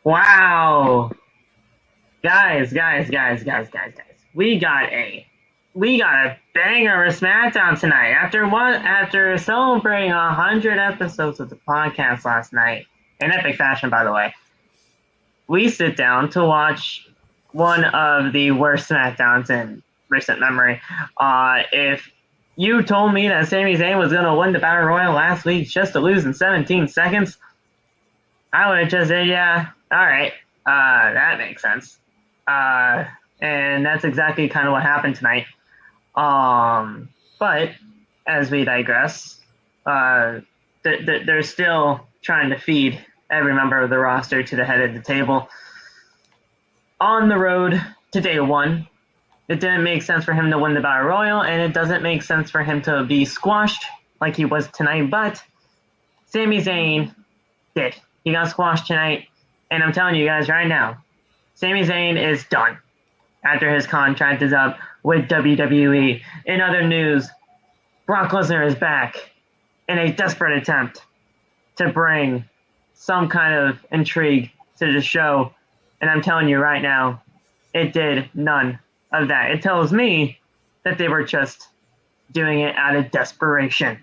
Wow. Guys. We got a banger of SmackDown tonight. After celebrating 100 episodes of the podcast last night, in epic fashion, by the way, we sit down to watch one of the worst SmackDowns in recent memory. If you told me that Sami Zayn was going to win the Battle Royal last week just to lose in 17 seconds, I would have just said, yeah, all right, that makes sense. And that's exactly kind of what happened tonight. But as we digress, they're still trying to feed every member of the roster to the head of the table. On the road to day one, it didn't make sense for him to win the Battle Royal, and it doesn't make sense for him to be squashed like he was tonight, but Sami Zayn did. He got squashed tonight, and I'm telling you guys right now, Sami Zayn is done after his contract is up with WWE. In other news, Brock Lesnar is back in a desperate attempt to bring some kind of intrigue to the show, and I'm telling you right now, it did none of that. It tells me that they were just doing it out of desperation.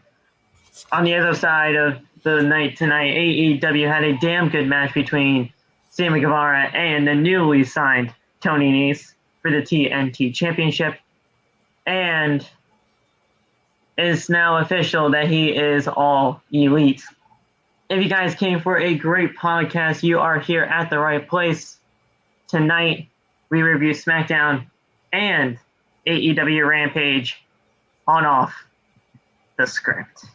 On the other side of the night tonight, AEW had a damn good match between Sammy Guevara and the newly signed Toni Nese for the TNT Championship. And it's now official that he is all elite. If you guys came for a great podcast, you are here at the right place. Tonight, we review SmackDown and AEW Rampage on off the script.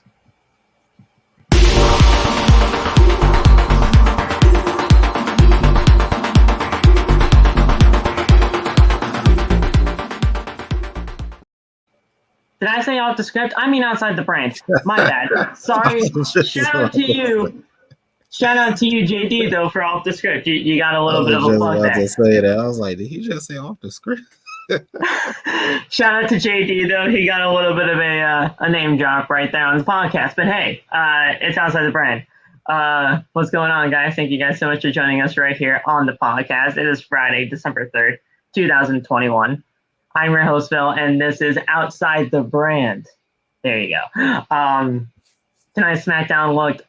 Did I say off the script? I mean outside the brand. My bad. Sorry. Shout out to you. Shout out to you, JD, though, for off the script. You got a little bit of a plug there. I was just about to say that. I was like, did he just say off the script? Shout out to JD, though. He got a little bit of a name drop right there on the podcast. But hey, it's outside the brand. What's going on, guys? Thank you guys so much for joining us right here on the podcast. It is Friday, December 3rd, 2021. I'm your host, Phil, and this is Outside the Brand. There you go. Tonight's SmackDown looked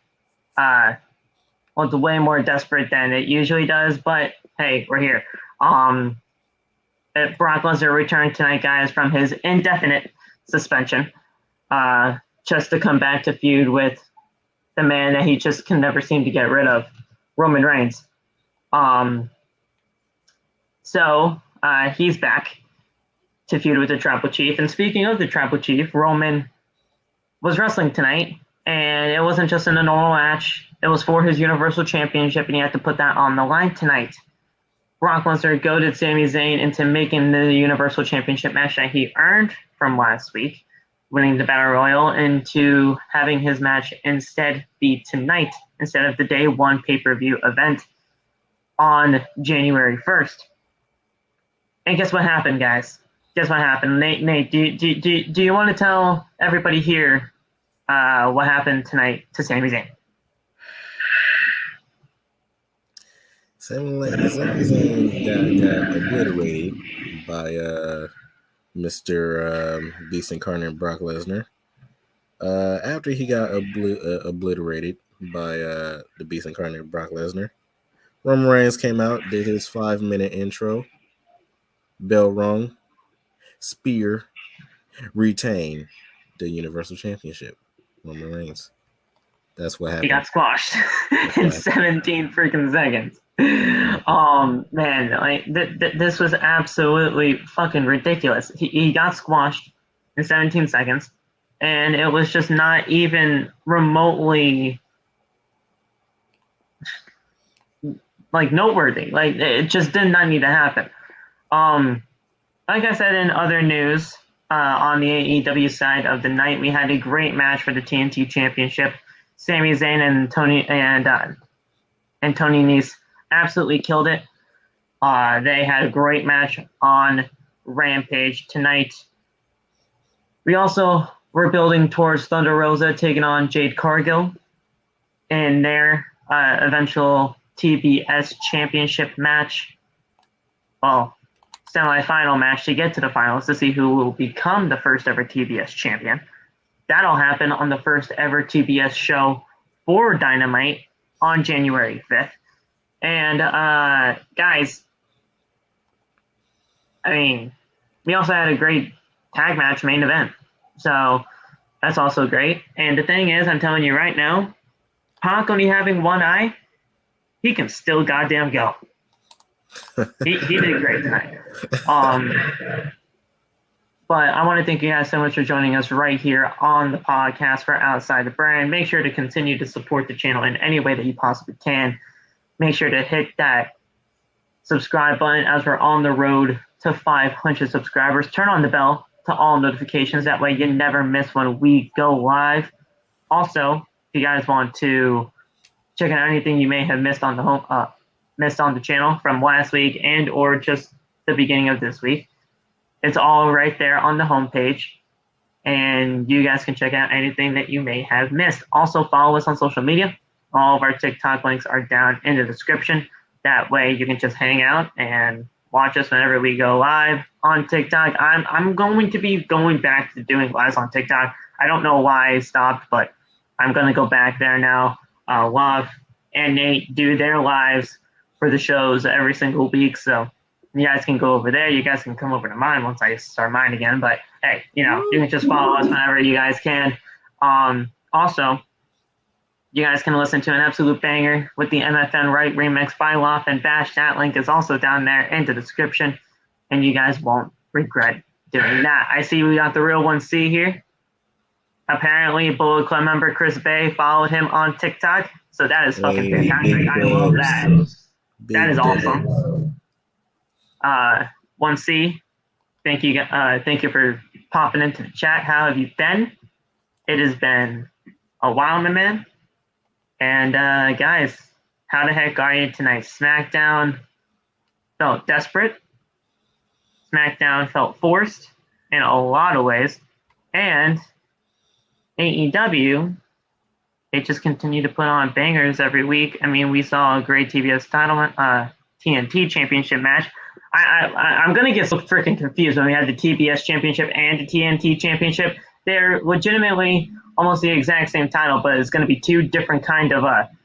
way more desperate than it usually does, but hey, we're here. Brock Lesnar returned tonight, guys, from his indefinite suspension, just to come back to feud with the man that he just can never seem to get rid of, Roman Reigns. So he's back to feud with the Tribal Chief. And speaking of the Tribal Chief, Roman was wrestling tonight, and it wasn't just in a normal match. It was for his Universal Championship, and he had to put that on the line tonight. Brock Lesnar goaded Sami Zayn into making the Universal Championship match that he earned from last week, winning the Battle Royal, into having his match instead be tonight, instead of the day one pay-per-view event on January 1st. And guess what happened, guys? Guess what happened? Nate, do you want to tell everybody here what happened tonight to Sami Zayn? Sami Zayn got obliterated by Mr. Beast Incarnate Brock Lesnar. After he got obliterated by the Beast Incarnate Brock Lesnar, Roman Reigns came out, did his 5-minute intro, bell rung, spear, retain the Universal Championship. Roman Reigns. That's what happened. He got squashed in 17 freaking seconds. Man, like this was absolutely fucking ridiculous. He got squashed in 17 seconds, and it was just not even remotely like noteworthy. Like it just did not need to happen. Like I said in other news, on the AEW side of the night, we had a great match for the TNT Championship. Sami Zayn and Toni Nese absolutely killed it. They had a great match on Rampage tonight. We also were building towards Thunder Rosa taking on Jade Cargill in their eventual TBS Championship match. Well, semi-final match to get to the finals to see who will become the first ever TBS champion. That'll happen on the first ever TBS show for Dynamite on January 5th. And guys, I mean, we also had a great tag match main event. So that's also great. And the thing is, I'm telling you right now, Pac only having one eye, he can still goddamn go. He did great tonight. But I want to thank you guys so much for joining us right here on the podcast for Outside the Brand. Make sure to continue to support the channel in any way that you possibly can. Make sure to hit that subscribe button as we're on the road to 500 subscribers. Turn on the bell to all notifications. That way you never miss when we go live. Also, if you guys want to check out anything you may have missed on the channel from last week and or just the beginning of this week, it's all right there on the homepage, and you guys can check out anything that you may have missed. Also, follow us on social media. All of our TikTok links are down in the description. That way you can just hang out and watch us whenever we go live on TikTok. I'm going to be going back to doing lives on TikTok. I don't know why I stopped, but I'm going to go back there now. Love and Nate do their lives for the shows every single week, so you guys can go over there. You guys can come over to mine once I start mine again. But hey, you can just follow us whenever you guys can. Also, you guys can listen to an absolute banger with the MFN Right remix by Loth and Bash. That link is also down there in the description, and you guys won't regret doing that. I see we got the real 1C here. Apparently, Bullet Club member Chris Bay followed him on TikTok, so that is fucking fantastic. I love that. That is awesome. 1C, thank you for popping into the chat. How have you been? It has been a while, my man. And guys, how the heck are you tonight? SmackDown felt desperate. SmackDown felt forced in a lot of ways. And AEW, they just continue to put on bangers every week. I mean, we saw a great TBS title, TNT championship match. I'm going to get so freaking confused when we had the TBS championship and the TNT championship. They're legitimately almost the exact same title, but it's going to be two different kind of TV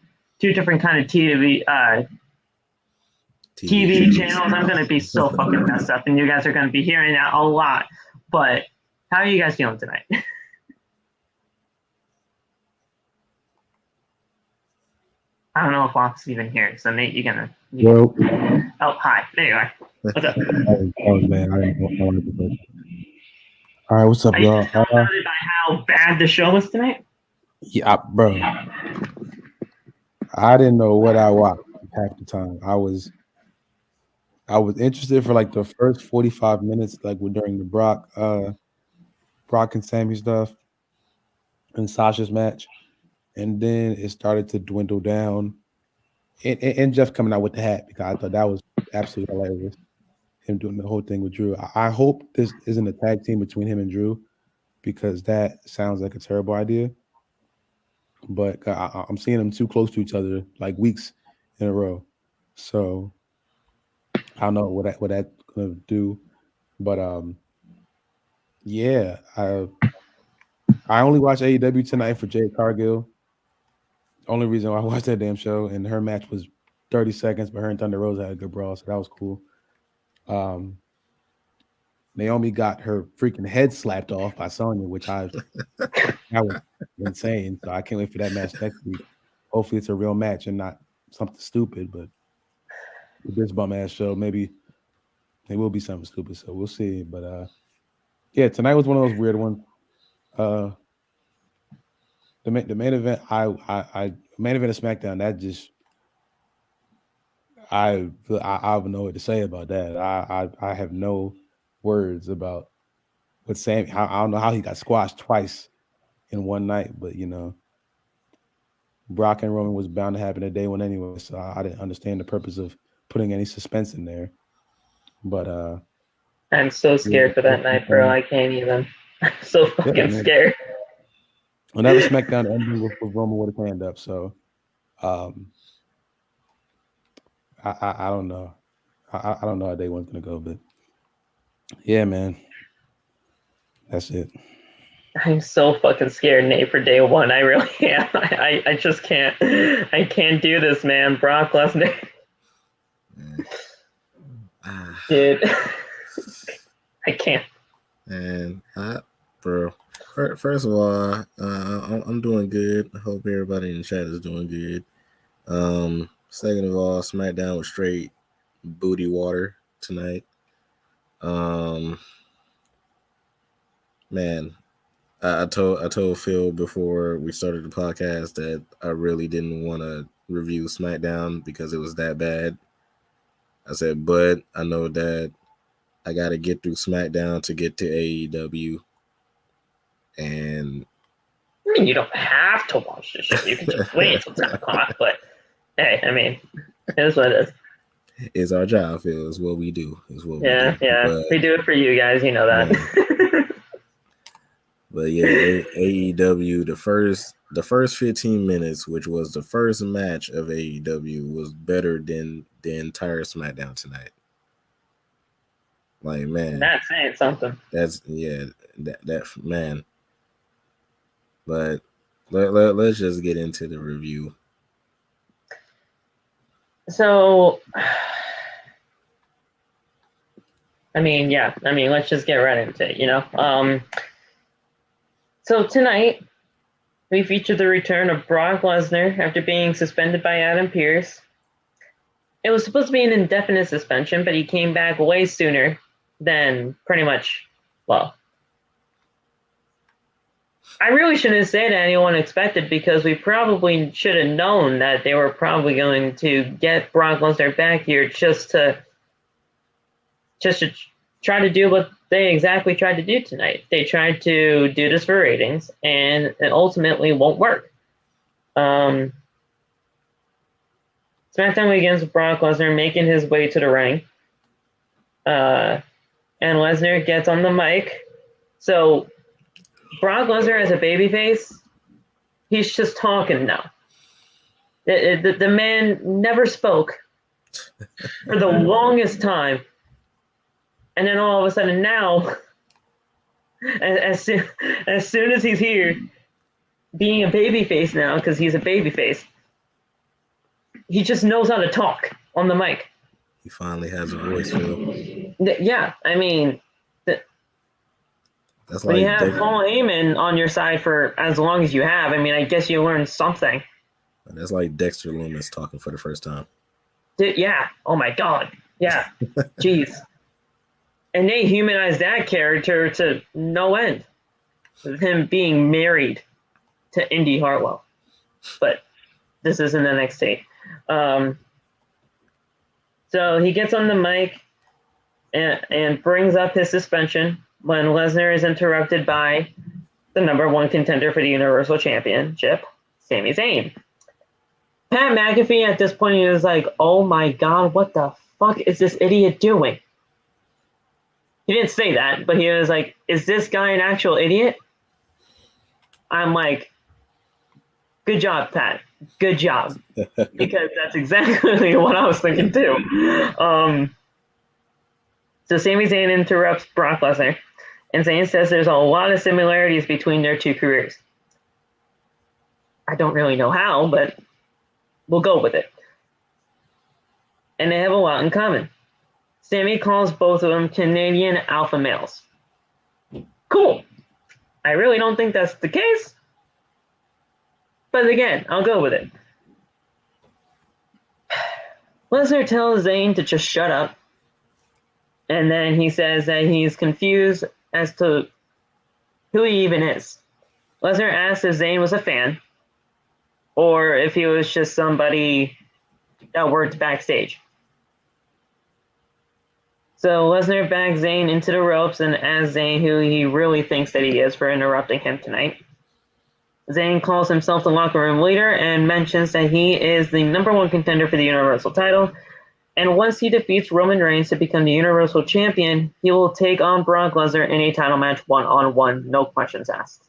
channels. I'm going to be so fucking messed up, and you guys are going to be hearing that a lot. But how are you guys feeling tonight? I don't know if Locke's even here, so Nate, you're gonna. Oh, hi. There you are. What's up? Oh man, I didn't know it. All right, what's up, y'all? Are you surrounded by how bad the show was tonight? Yeah, bro. I didn't know what I watched half the time. I was interested for like the first 45 minutes, like during the Brock and Sami stuff and Sasha's match, and then it started to dwindle down. And Jeff coming out with the hat, because I thought that was absolutely hilarious. Him doing the whole thing with Drew. I hope this isn't a tag team between him and Drew, because that sounds like a terrible idea. But I'm seeing them too close to each other, like weeks in a row. So I don't know what that's gonna do. But yeah, I only watched AEW tonight for Jade Cargill. Only reason why I watched that damn show, and her match was 30 seconds, but her and Thunder Rosa had a good brawl, so that was cool. Naomi got her freaking head slapped off by Sonya, that was insane. So I can't wait for that match next week. Hopefully it's a real match and not something stupid, but with this bum ass show, maybe it will be something stupid. So we'll see. But yeah, tonight was one of those weird ones. The main event, main event of SmackDown, that just I have no what to say about that. I have no words about what Sammy. I don't know how he got squashed twice in one night, but Brock and Roman was bound to happen at day one anyway, so I didn't understand the purpose of putting any suspense in there. But I'm so scared for that night, bro. I can't even. I'm so fucking scared. Another SmackDown ending with Roman with a hand up. So, I don't know. I don't know how day one's gonna go, but yeah, man, that's it. I'm so fucking scared, Nate, for day one. I really am. I just can't. I can't do this, man. Brock Lesnar. Dude. I can't. And bro, first of all, I'm doing good. I hope everybody in the chat is doing good. Second of all, SmackDown was straight booty water tonight. Man, I told Phil before we started the podcast that I really didn't want to review SmackDown because it was that bad. I said, but I know that I got to get through SmackDown to get to AEW. And I mean, you don't have to watch the show. You can just wait until 10 o'clock. But hey, I mean, it is what it is. It's our job, Phil. It's what we do. It's what we do. Yeah. But, we do it for you guys. You know that. Yeah. But yeah, AEW, the first 15 minutes, which was the first match of AEW, was better than the entire SmackDown tonight. Like, man, that's saying something. That's that man. But let's just get into the review. So, let's just get right into it, So tonight, we feature the return of Brock Lesnar after being suspended by Adam Pearce. It was supposed to be an indefinite suspension, but he came back way sooner than pretty much, well, I really shouldn't say that anyone expected because we probably should have known that they were probably going to get Brock Lesnar back here just to try to do what they exactly tried to do tonight. They tried to do this for ratings, and it ultimately won't work. SmackDown begins with Brock Lesnar making his way to the ring. And Lesnar gets on the mic. So Brock Lesnar as a babyface, he's just talking now. The man never spoke for the longest time. And then all of a sudden now, as soon as he's here, being a babyface now, because he's a babyface, he just knows how to talk on the mic. He finally has a voice, Phil. Yeah, I mean, that's when like you have Paul Heyman on your side for as long as you have, I mean, I guess you learn something. That's like Dexter Lumis talking for the first time. Yeah. Oh my God. Yeah. Jeez. And they humanized that character to no end, with him being married to Indy Hartwell. But this isn't NXT. So he gets on the mic and brings up his suspension when Lesnar is interrupted by the number one contender for the Universal Championship, Sami Zayn. Pat McAfee at this point is like, oh my God, what the fuck is this idiot doing? He didn't say that, but he was like, is this guy an actual idiot? I'm like, good job, Pat. Good job. Because that's exactly what I was thinking too. So Sami Zayn interrupts Brock Lesnar, and Zayn says there's a lot of similarities between their two careers. I don't really know how, but we'll go with it. And they have a lot in common. Sami calls both of them Canadian alpha males. Cool. I really don't think that's the case. But again, I'll go with it. Lesnar tells Zayn to just shut up. And then he says that he's confused as to who he even is. Lesnar asks if Zayn was a fan or if he was just somebody that worked backstage. So Lesnar backs Zayn into the ropes and asks Zayn who he really thinks that he is for interrupting him tonight. Zayn calls himself the locker room leader and mentions that he is the number one contender for the Universal title. And once he defeats Roman Reigns to become the Universal Champion, he will take on Brock Lesnar in a title match one-on-one, no questions asked.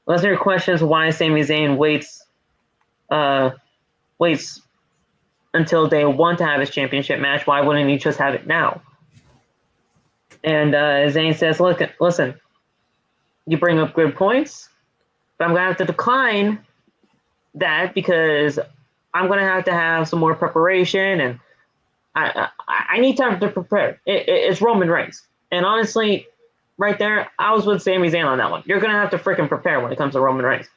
Lesnar questions why Sami Zayn waits until day one to have his championship match. Why wouldn't he just have it now? And Zayn says, "Look, listen, you bring up good points, but I'm gonna have to decline that because I'm gonna have some more preparation, and I need time to prepare. It's Roman Reigns, and honestly, right there, I was with Sami Zayn on that one. You're gonna have to freaking prepare when it comes to Roman Reigns."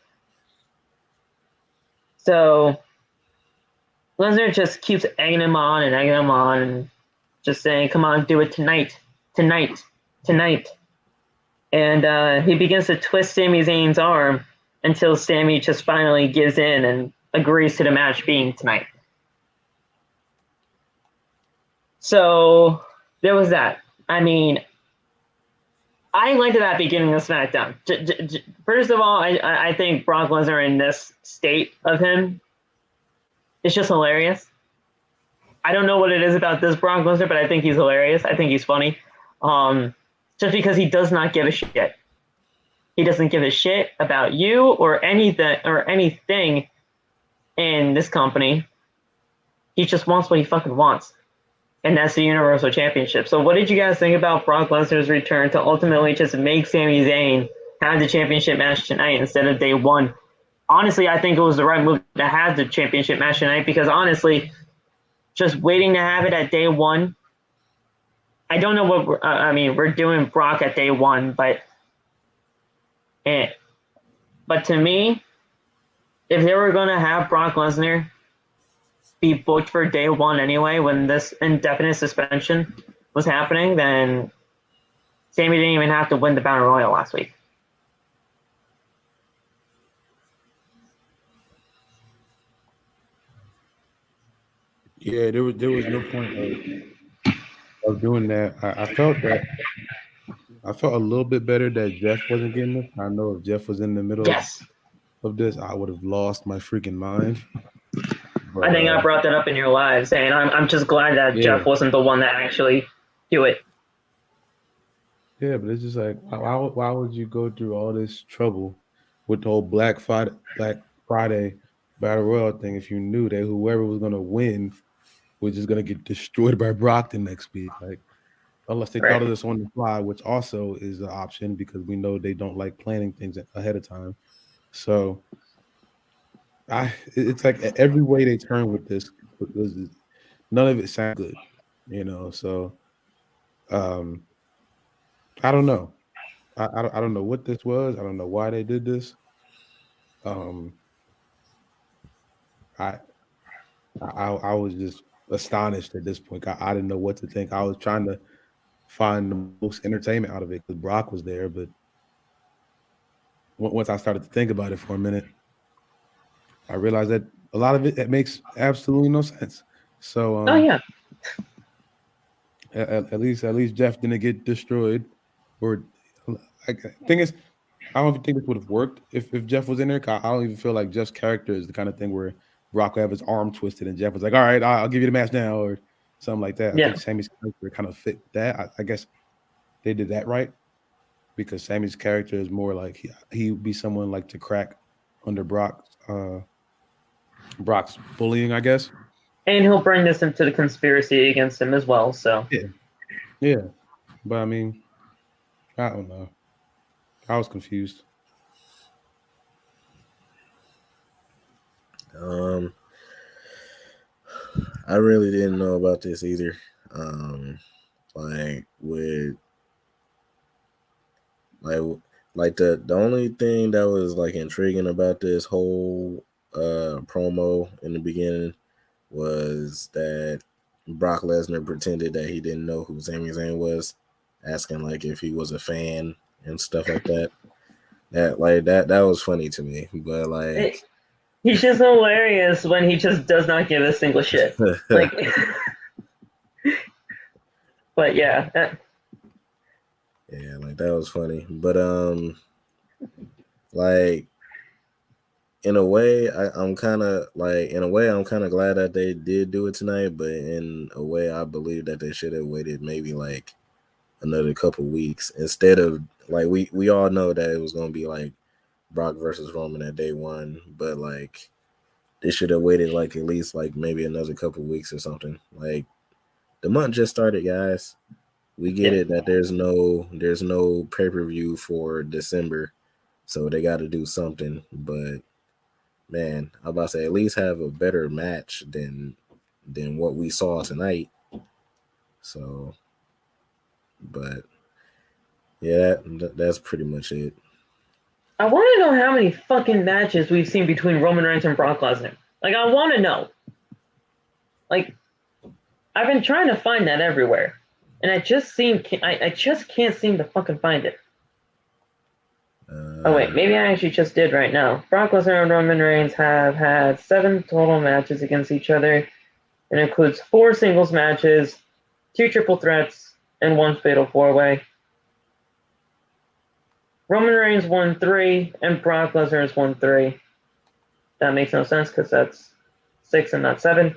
So Lesnar just keeps egging him on, and just saying, "Come on, do it tonight. And he begins to twist Sami Zayn's arm until Sami just finally gives in and agrees to the match being tonight. So there was that. I mean, I liked that beginning of SmackDown. First of all, I think Brock Lesnar in this state of him is just hilarious. I don't know what it is about this Brock Lesnar, but I think he's hilarious. I think he's funny. Just because he does not give a shit. He doesn't give a shit about you or anything in this company. He just wants what he fucking wants. And that's the Universal Championship. So what did you guys think about Brock Lesnar's return to ultimately just make Sami Zayn have the championship match tonight instead of day one? Honestly, I think it was the right move to have the championship match tonight because honestly, just waiting to have it at day one, I don't know what we're doing Brock at day one, but to me, if they were going to have Brock Lesnar be booked for day one anyway, when this indefinite suspension was happening, then Sami didn't even have to win the Battle Royal last week. Yeah, there was no point of doing that. I felt a little bit better that Jeff wasn't getting this. I know if Jeff was in the middle of this, I would have lost my freaking mind. But, I think I brought that up in your live, saying I'm just glad that Jeff wasn't the one that actually do it. Yeah, but it's just like, why would you go through all this trouble with the whole Black Friday Battle Royal thing if you knew that whoever was going to win was just going to get destroyed by Brock the next week? Like, unless they thought of this on the fly, which also is an option because we know they don't like planning things ahead of time. So it's like every way they turn with this, none of it sounds good, you know. So I don't know. I don't know what this was. I don't know why they did this. I was just astonished at this point. I didn't know what to think. I was trying to find the most entertainment out of it because Brock was there, but once I started to think about it for a minute, I realized that a lot of it makes absolutely no sense. So at least Jeff didn't get destroyed. Or thing is, I don't even think this would have worked if Jeff was in there. I don't even feel like Jeff's character is the kind of thing where Brock would have his arm twisted and Jeff was like, "All right, I'll give you the match now," or something like that. I think Sammy's character kind of fit that. I guess they did that right because Sammy's character is more like he would be someone like to crack under Brock's bullying, I guess. And he'll bring this into the conspiracy against him as well. So yeah. But I mean, I don't know. I was confused. I really didn't know about this either. The only thing that was like intriguing about this whole promo in the beginning was that Brock Lesnar pretended that he didn't know who Sami Zayn was, asking like if he was a fan and stuff like that. That was funny to me, but like he's just hilarious when he just does not give a single shit. Like, but yeah. Yeah, like that was funny. But like in a way, I'm kind of glad that they did do it tonight. But in a way, I believe that they should have waited maybe like another couple weeks instead of like we all know that it was gonna be like Brock versus Roman at day one, but like they should have waited like at least like maybe another couple weeks or something. Like the month just started, guys. We get it that there's no pay-per-view for December, so they got to do something. But man, I'm about to say at least have a better match than what we saw tonight. So, but yeah, that's pretty much it. I want to know how many fucking matches we've seen between Roman Reigns and Brock Lesnar. Like, I want to know. Like, I've been trying to find that everywhere, and I just can't seem to fucking find it. Oh wait, maybe I actually just did right now. Brock Lesnar and Roman Reigns have had 7 total matches against each other. It includes 4 singles matches, 2 triple threats, and 1 fatal 4-way. Roman Reigns won 3, and Brock Lesnar has won 3. That makes no sense because that's 6 and not 7.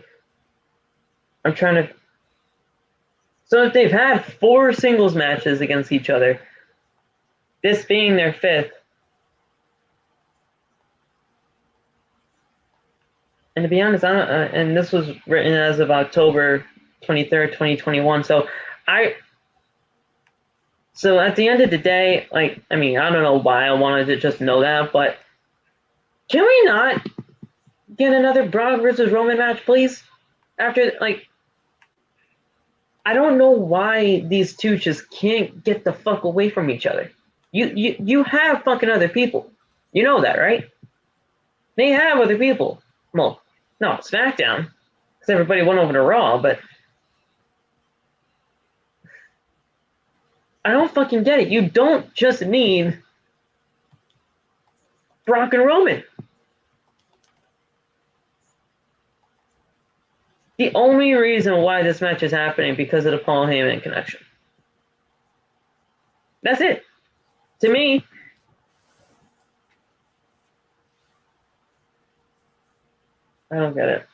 I'm trying to... So if they've had 4 singles matches against each other, this being their 5th, and to be honest, and this was written as of October 23rd, 2021, so at the end of the day, like, I mean, I don't know why I wanted to just know that, but can we not get another Brock versus Roman match, please? After, like, I don't know why these two just can't get the fuck away from each other. You have fucking other people. You know that, right? They have other people. Well, no, SmackDown, because everybody went over to Raw, but I don't fucking get it. You don't just need Brock and Roman. The only reason why this match is happening because of the Paul Heyman connection. That's it. To me, I don't get it.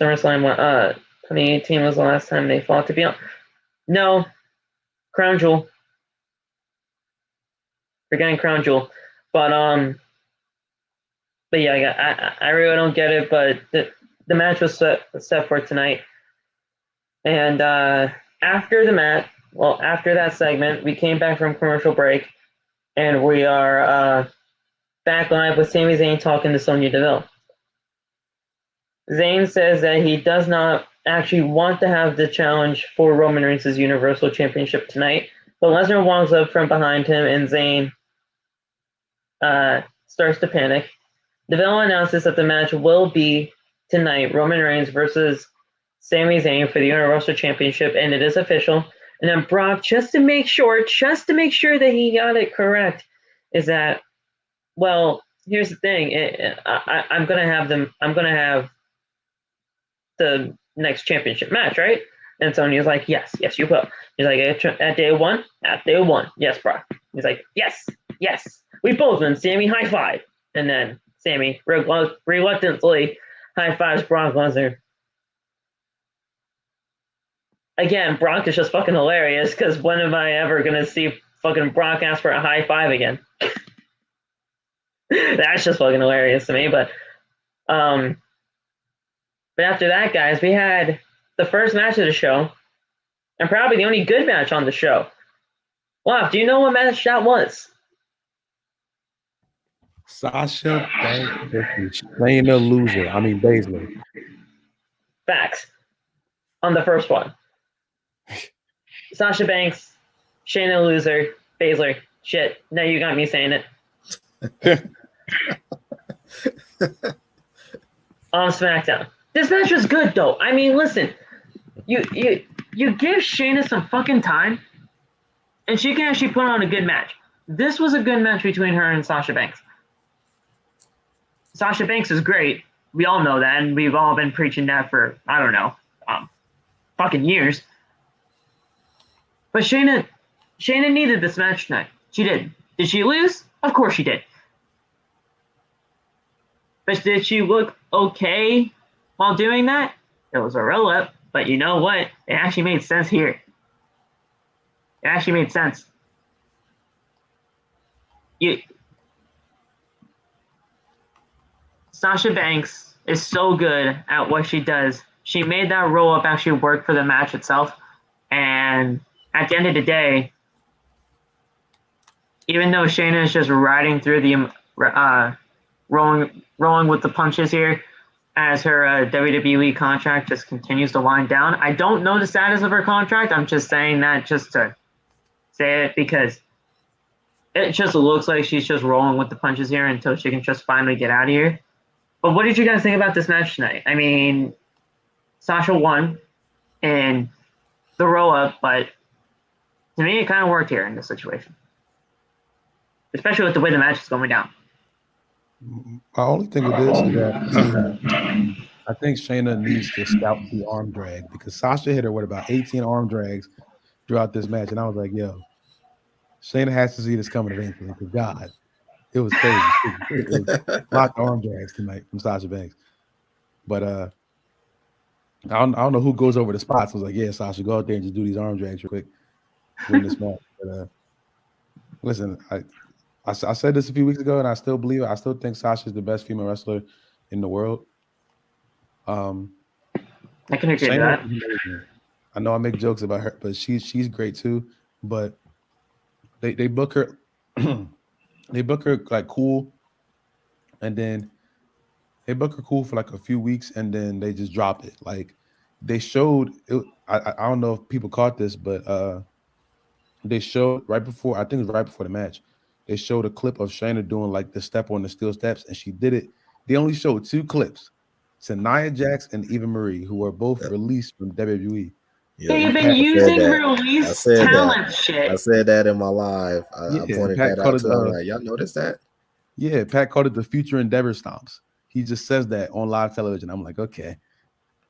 SummerSlam 2018 was the last time they fought, to be honest. No. Crown Jewel. Forgetting Crown Jewel. But yeah, I really don't get it, but the match was set for tonight. And after that segment, we came back from commercial break, and we are back live with Sami Zayn talking to Sonya Deville. Zayn says that he does not actually want to have the challenge for Roman Reigns' Universal Championship tonight, but Lesnar walks up from behind him, and Zayn starts to panic. Deville announces that the match will be tonight, Roman Reigns versus Sami Zayn for the Universal Championship, and it is official. And then Brock, just to make sure that he got it correct, is that, well, here's the thing. I'm gonna have the next championship match, right? And Sonya's like, yes, you will. He's like, at day one, yes, Brock. He's like, yes, we both win. Sami, high five. And then Sami reluctantly high fives Brock Lesnar. Again, Brock is just fucking hilarious because when am I ever gonna see fucking Brock ask for a high five again? That's just fucking hilarious to me. But after that, guys, we had the first match of the show, and probably the only good match on the show. Wow, do you know what match that was? Sasha Banks versus Shayna loser. I mean Baszler. Facts. On the first one. Sasha Banks, Shayna loser, Baszler. Shit, now you got me saying it. On SmackDown. This match was good, though. I mean, listen, you give Shayna some fucking time, and she can actually put on a good match. This was a good match between her and Sasha Banks. Sasha Banks is great. We all know that, and we've all been preaching that for, I don't know, fucking years. But Shayna needed this match tonight. She did. Did she lose? Of course she did. But did she look okay while doing that? It was a roll-up, but you know what? It actually made sense here. It actually made sense. Sasha Banks is so good at what she does. She made that roll up actually work for the match itself. And at the end of the day, even though Shayna is just riding through the rolling with the punches here, as her WWE contract just continues to wind down. I don't know the status of her contract. I'm just saying that just to say it because it just looks like she's just rolling with the punches here until she can just finally get out of here. But what did you guys think about this match tonight? I mean, Sasha won in the roll-up, but to me, it kind of worked here in this situation, especially with the way the match is going down. My only thing with this is that I think Shayna needs to scout the arm drag because Sasha hit her with about 18 arm drags throughout this match, and I was like, "Yo, Shayna has to see this coming eventually." Because God, it was crazy. It was a lot of arm drags tonight from Sasha Banks. But I don't know who goes over the spots. I was like, "Yeah, Sasha, go out there and just do these arm drags real quick, win this match." But listen, I said this a few weeks ago, and I still believe it. I still think Sasha is the best female wrestler in the world. I can agree with that. I know I make jokes about her, but she's great too. But they book her, they book her like cool, and then they book her cool for like a few weeks, and then they just drop it. Like they showed it. I don't know if people caught this, but they showed right before. I think it was right before the match. They showed a clip of Shayna doing like the step on the steel steps, and she did it. They only showed 2 clips. So Nia Jax and Eva Marie, who were both released from WWE. They've been using release talent shit. I said that in my live. I pointed Pat that out to them. Like, y'all noticed that? Yeah, Pat called it the Future Endeavor Stomps. He just says that on live television. I'm like, okay,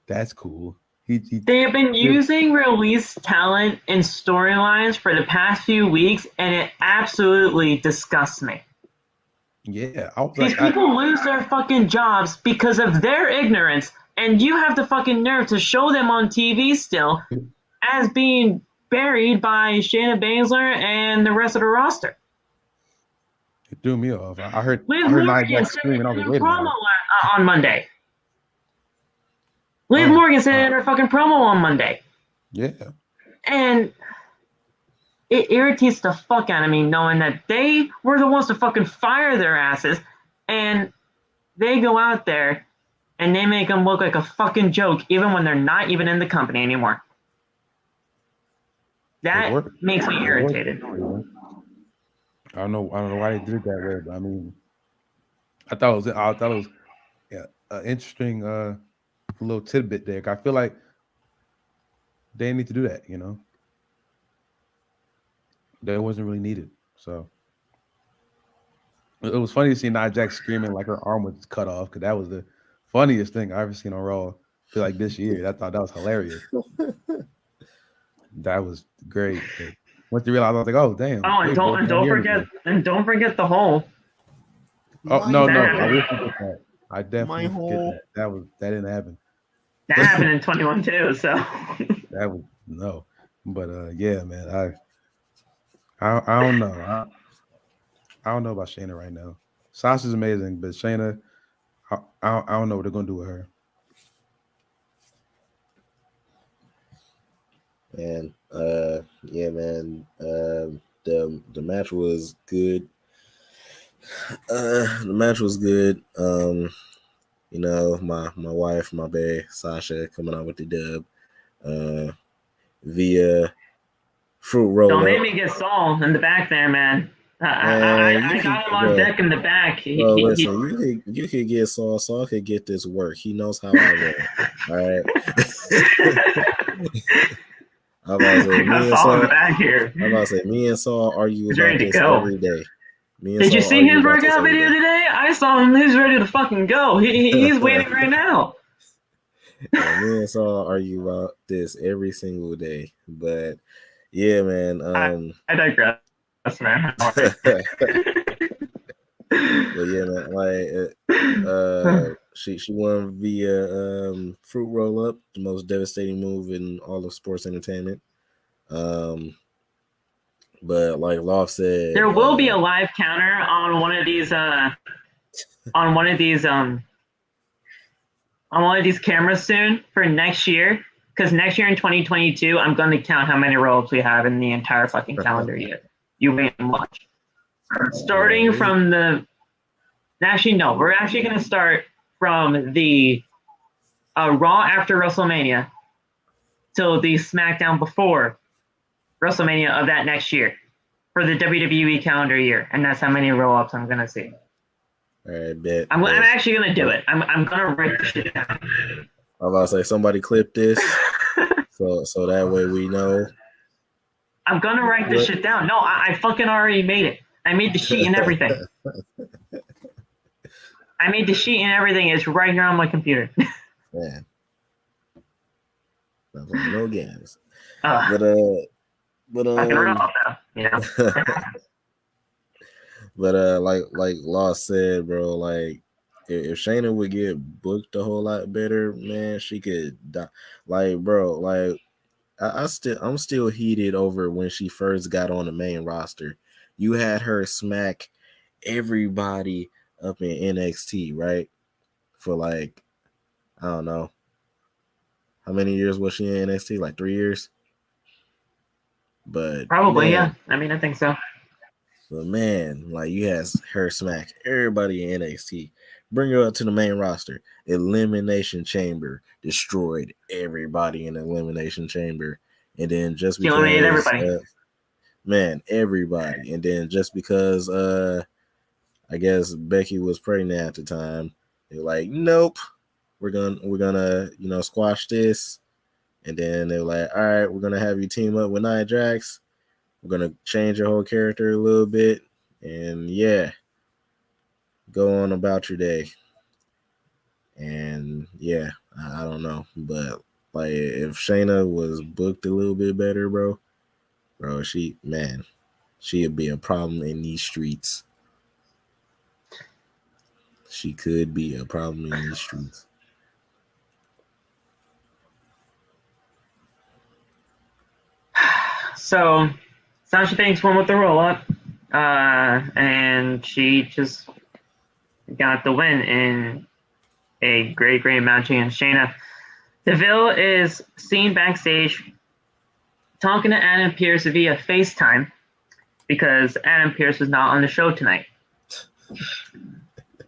that's cool. They have been using release talent in storylines for the past few weeks, and it absolutely disgusts me. Yeah, these people lose their fucking jobs because of their ignorance, and you have the fucking nerve to show them on TV still as being buried by Shayna Baszler and the rest of the roster. It threw me off. I heard Morgan Nia Jax screaming. I was like, wait a minute. On Monday. Liv Morgan said in her fucking promo on Monday. Yeah. And it irritates the fuck out of me knowing that they were the ones to fucking fire their asses, and they go out there and they make them look like a fucking joke even when they're not even in the company anymore. That makes me irritated. I don't know why they did it that way, but I mean, I thought it was an interesting little tidbit there. I feel like they need to do that, you know. That wasn't really needed. So it was funny to see Nia Jax screaming like her arm was cut off because that was the funniest thing I've ever seen on Raw. I feel like this year. I thought that was hilarious. That was great. But once you realize, I was like, oh damn. Oh, and don't forget the hole. Oh no, I will forget that. I definitely forget that. That didn't happen. That happened in 21 too, so that was no. But yeah, man, I don't know. I don't know about Shayna right now. Sasha's amazing, but Shayna, I don't know what they're gonna do with her. Man, yeah, man. The match was good. The match was good. You know, my wife, my bae, Sasha, coming out with the dub. Via fruit roll. Don't make me get Saul in the back there, man. I got him on deck in the back. Listen, you could get Saul. Saul could get this work. He knows how I roll. All right. I'm about to say, me and Saul argue about this every day. Did you see his workout video today? I saw him. He's ready to fucking go. He's waiting right now. Yeah, me and Saul argue about this every single day. But yeah, man. I digress, man. But yeah, man. Like, she won via fruit roll up, the most devastating move in all of sports entertainment. But like Loft said, there will be a live counter on one of these on one of these cameras soon for next year. Because next year in 2022, I'm going to count how many roll-ups we have in the entire fucking calendar year. You wait and watch. Starting from the... Actually, no. We're actually going to start from the Raw after WrestleMania till the SmackDown before WrestleMania of that next year for the WWE calendar year. And that's how many roll-ups I'm going to see. All right, bet. I'm actually going to do it. I'm going to write this shit down. I was about to say, somebody clip this so that way we know. I'm going to write this shit down. No, I fucking already made it. I made the sheet and everything. I made the sheet and everything. It's right here on my computer. Man. No games. Fucking real though, you know. But like Law said, bro, like if Shayna would get booked a whole lot better, man, she could die. Like, bro, like I'm still heated over when she first got on the main roster. You had her smack everybody up in NXT, right? For like, I don't know. How many years was she in NXT? Like 3 years? But probably, man, yeah. I mean, I think so. But man, like you had her smack everybody in NXT, bring her up to the main roster. Elimination Chamber destroyed everybody in the Elimination Chamber, and then just because eliminated everybody. Man, everybody, and then just because I guess Becky was pregnant at the time, they're like, nope, we're gonna squash this, and then they're like, all right, we're gonna have you team up with Nia Jax. We're going to change your whole character a little bit. And yeah, go on about your day. And yeah, I don't know. But like if Shayna was booked a little bit better, bro, she'd be a problem in these streets. She could be a problem in these streets. So Sasha Banks won with the roll-up, and she just got the win in a great match against Shayna. Deville is seen backstage talking to Adam Pearce via FaceTime because Adam Pearce was not on the show tonight.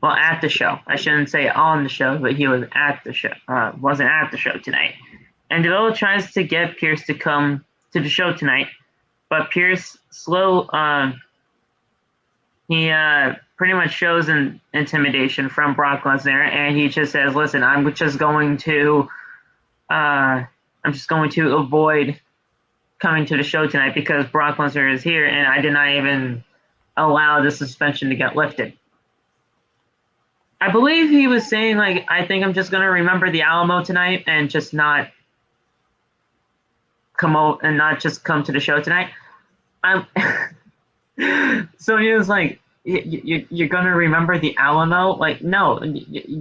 Well, at the show. I shouldn't say on the show, but he was at the show. Wasn't at the show tonight. And Deville tries to get Pearce to come to the show tonight. But Pearce he pretty much shows an intimidation from Brock Lesnar, and he just says, "Listen, I'm just going to avoid coming to the show tonight because Brock Lesnar is here, and I did not even allow the suspension to get lifted." I believe he was saying, like, I think I'm just going to remember the Alamo tonight and just not come to the show tonight. So he was like, "You're gonna remember the Alamo?" Like, no,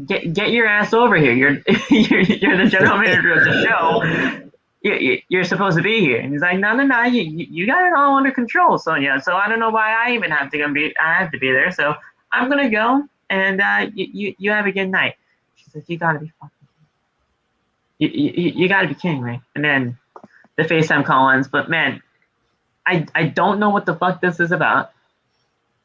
get your ass over here. You're the general manager of the show. You're supposed to be here. And he's like, no, you got it all under control, Sonya. So I don't know why I even have to be there. So I'm gonna go, and you have a good night. She's like, you gotta be fucking. You gotta be kidding me. And then the FaceTime call ends, but man, I don't know what the fuck this is about,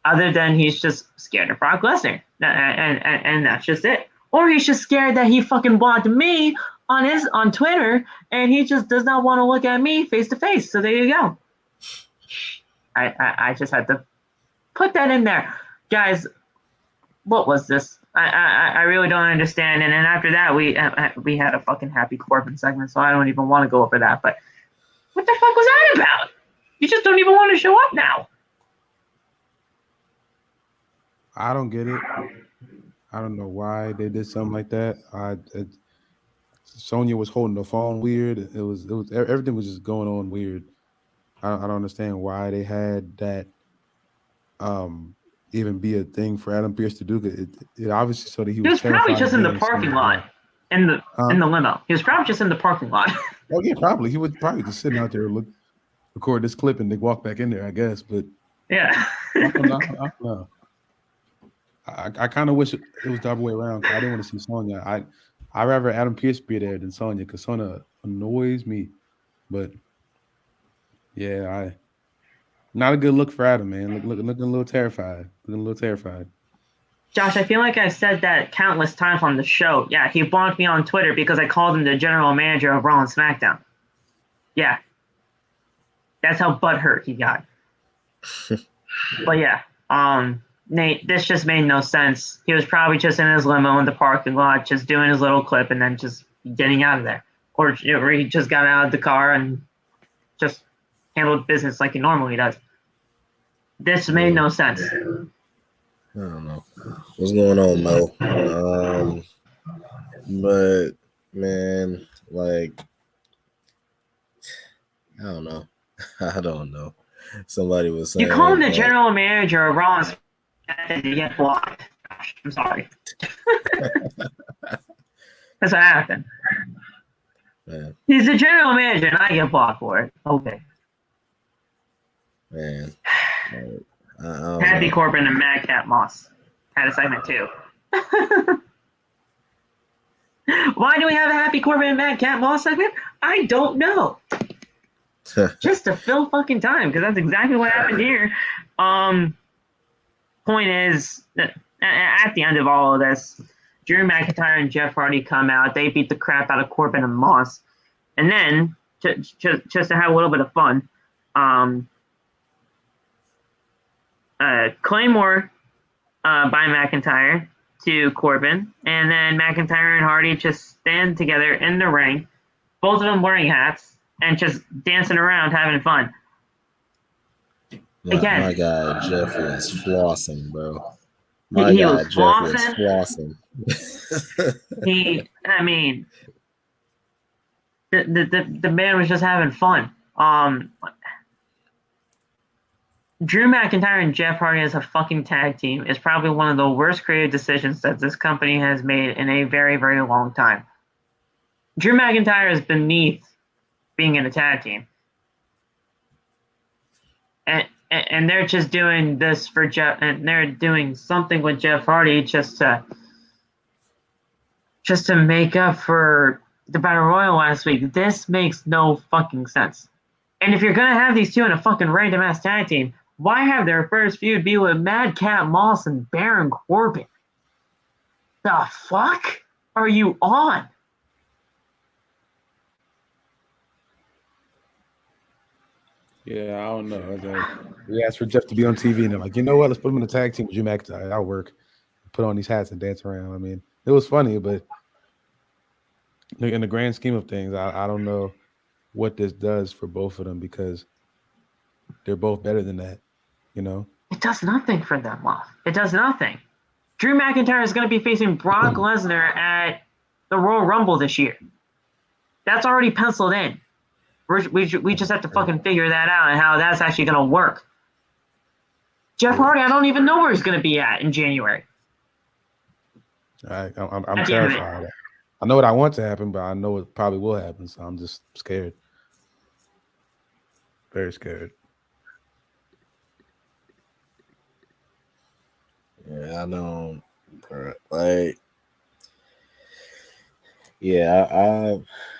other than he's just scared of Brock Lesnar, and that's just it. Or he's just scared that he fucking blocked me on Twitter, and he just does not want to look at me face to face. So there you go. I just had to put that in there, guys. What was this? I really don't understand. And then after that, we had a fucking Happy Corbin segment, so I don't even want to go over that. But what the fuck was that about? You just don't even want to show up now. I don't get it. I don't know why they did something like that. Sonya was holding the phone weird. It was everything was just going on weird. I don't understand why they had that even be a thing for Adam Pearce to do. It obviously so that he was probably just in the parking lot in the limo. He was probably just in the parking lot. Oh yeah, probably. He would probably just sitting out there record this clip and they walk back in there, I guess. But yeah. I don't know. I kind of wish it was the other way around. I didn't want to see Sonya. I'd rather Adam Pearce be there than Sonya because Sonya annoys me. But yeah, not a good look for Adam, man. Looking a little terrified. Looking a little terrified. Josh, I feel like I've said that countless times on the show. Yeah, he blocked me on Twitter because I called him the general manager of Raw and SmackDown. Yeah. That's how butthurt he got. But yeah, Nate, this just made no sense. He was probably just in his limo in the parking lot, just doing his little clip and then just getting out of there. Or he just got out of the car and just handled business like he normally does. This made no sense. I don't know what's going on, Mo. But man, like, I don't know. I don't know. Somebody was saying you call him the general manager of Raw and you get blocked. Gosh, I'm sorry. That's what happened. Man. He's the general manager and I get blocked for it. Okay. Man. Happy Corbin and Madcap Moss had a segment too. Why do we have a Happy Corbin and Madcap Moss segment? I don't know. Just to fill fucking time, because that's exactly what happened here. Point is, at the end of all of this, Drew McIntyre and Jeff Hardy come out. They beat the crap out of Corbin and Moss. And then, just to have a little bit of fun, Claymore by McIntyre to Corbin, and then McIntyre and Hardy just stand together in the ring, both of them wearing hats, and just dancing around, having fun. Again, my guy Jeff is flossing, bro. My guy Jeff is flossing. The man was just having fun. Drew McIntyre and Jeff Hardy as a fucking tag team is probably one of the worst creative decisions that this company has made in a very, very long time. Drew McIntyre is beneath being in a tag team. And they're just doing this for Jeff, and they're doing something with Jeff Hardy just to make up for the Battle Royal last week. This makes no fucking sense. And if you're gonna have these two in a fucking random ass tag team, why have their first feud be with Madcap Moss and Baron Corbin? The fuck are you on? Yeah, I don't know. We asked for Jeff to be on TV, and they're like, you know what? Let's put him in a tag team with Drew McIntyre. That'll work. Put on these hats and dance around. I mean, it was funny, but in the grand scheme of things, I don't know what this does for both of them because they're both better than that, you know? It does nothing for them, Moff. It does nothing. Drew McIntyre is going to be facing Brock Lesnar at the Royal Rumble this year. That's already penciled in. We just have to fucking figure that out and how that's actually going to work. Jeff Hardy, I don't even know where he's going to be at in January. I'm terrified. I know what I want to happen, but I know it probably will happen, so I'm just scared. Very scared. Yeah, I know. Like, yeah,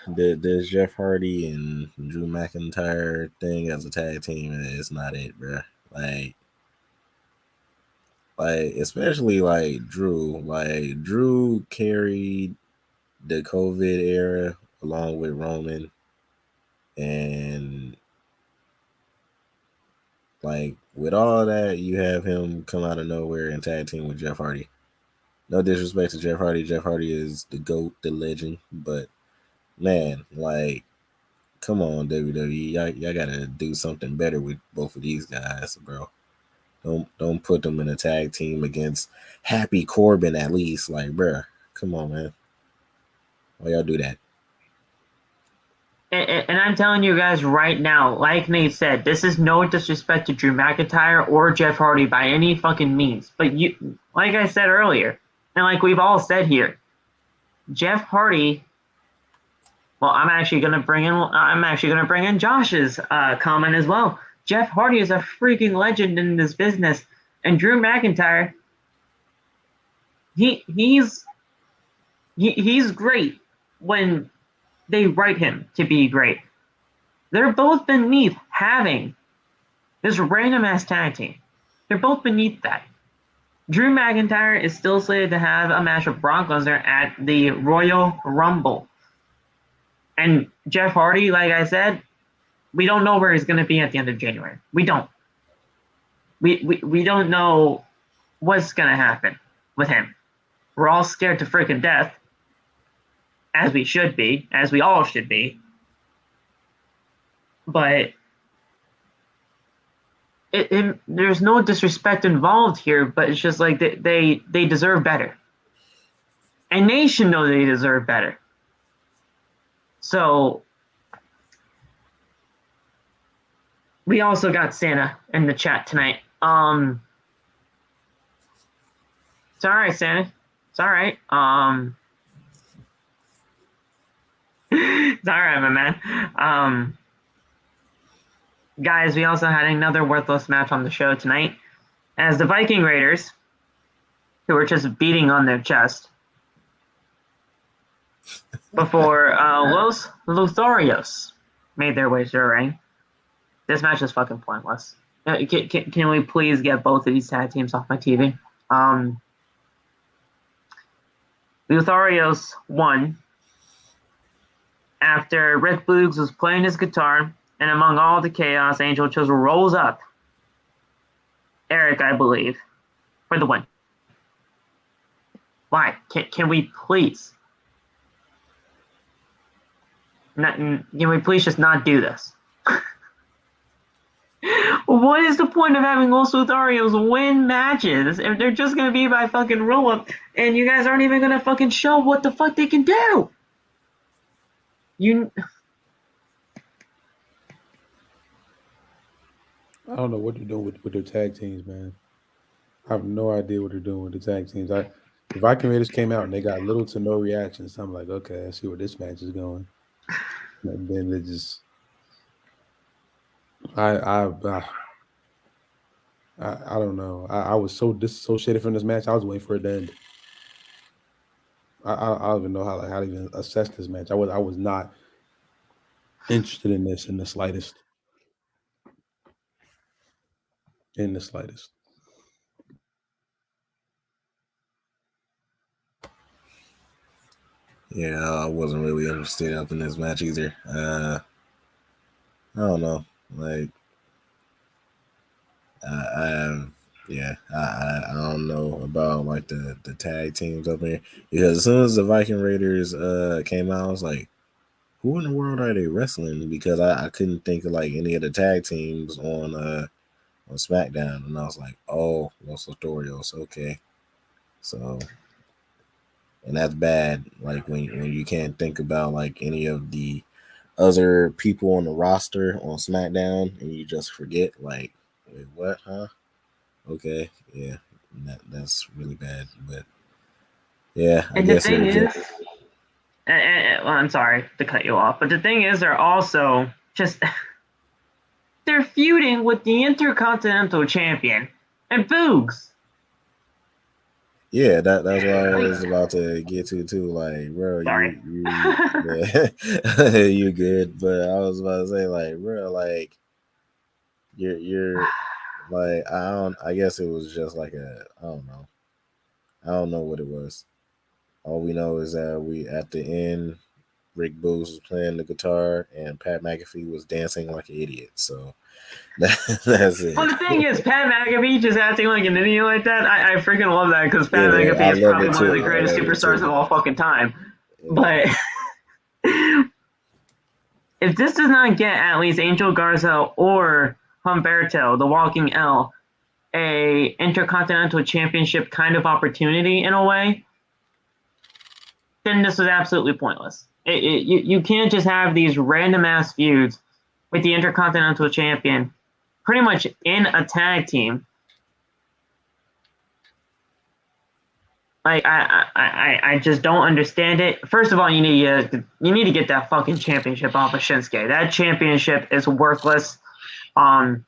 this Jeff Hardy and Drew McIntyre thing as a tag team is not it, bro. Like especially like Drew. Like Drew carried the COVID era along with Roman, and like with all that, you have him come out of nowhere and tag team with Jeff Hardy. No disrespect to Jeff Hardy. Jeff Hardy is the GOAT, the legend, but man, like, come on, WWE, y'all gotta do something better with both of these guys, bro. Don't put them in a tag team against Happy Corbin at least. Like, bro, come on, man. Why y'all do that? And I'm telling you guys right now, like Nate said, this is no disrespect to Drew McIntyre or Jeff Hardy by any fucking means. But you, like I said earlier, and like we've all said here, Jeff Hardy. Well, I'm actually gonna bring in Josh's comment as well. Jeff Hardy is a freaking legend in this business, and Drew McIntyre, he's He's great when they write him to be great. They're both beneath having this random ass tag team. They're both beneath that. Drew McIntyre is still slated to have a match with Brock Lesnar at the Royal Rumble. And Jeff Hardy, like I said, we don't know where he's going to be at the end of January. We don't. We don't know what's going to happen with him. We're all scared to freaking death, as we should be, as we all should be. But there's no disrespect involved here, but it's just like they deserve better. And they should know they deserve better. So we also got Santa in the chat tonight. It's all right, Santa. It's all right. It's all right, my man. Guys, we also had another worthless match on the show tonight, as the Viking Raiders, who were just beating on their chest, before Los Lotharios made their way to the ring. This match is fucking pointless. Can we please get both of these tag teams off my TV? Lotharios won after Rick Boogs was playing his guitar, and among all the chaos, Angel just rolls up Eric, I believe, for the win. Why? Can we please? Can we please just not do this? What is the point of having Los Lotharios win matches if they're just gonna be by fucking roll up, and you guys aren't even gonna fucking show what the fuck they can do? I don't know what they're doing with their tag teams, man. I have no idea what they're doing with the tag teams. The Viking Raiders came out and they got little to no reaction. So I'm like, okay, I see where this match is going. And then they just, I don't know. I was so disassociated from this match. I was waiting for it to end. I don't even know how to even assess this match. I was not interested in this in the slightest. In the slightest. Yeah, I wasn't really interested up in this match either. I don't know. Like, I don't know about like the tag teams up here, because as soon as the Viking Raiders came out, I was like, who in the world are they wrestling? Because I couldn't think of like any of the tag teams on SmackDown, and I was like, oh, Los Lotharios, okay. So, and that's bad. Like when you can't think about like any of the other people on the roster on SmackDown, and you just forget, like, wait, what? Huh? Okay, yeah, that's really bad. But yeah, I guess the thing is, well, I'm sorry to cut you off, but the thing is, they're also just they're feuding with the Intercontinental Champion and Boogs. Yeah, that's what I was about to get to too. Like, bro, sorry. you good, but I was about to say, like, bro, like, you're like, I guess it was just like I don't know what it was. All we know is that at the end, Rick Boogs was playing the guitar and Pat McAfee was dancing like an idiot. So that's it. Well, the thing is, Pat McAfee just acting like an idiot like that, I freaking love that, because Pat McAfee is probably one of the greatest superstars of all fucking time. Yeah. But if this does not get at least Angel Garza or Humberto, the Walking L, a Intercontinental Championship kind of opportunity in a way, then this is absolutely pointless. You can't just have these random ass feuds with the Intercontinental Champion pretty much in a tag team. Like, I just don't understand it. First of all, you need to get that fucking championship off of Shinsuke. That championship is worthless. And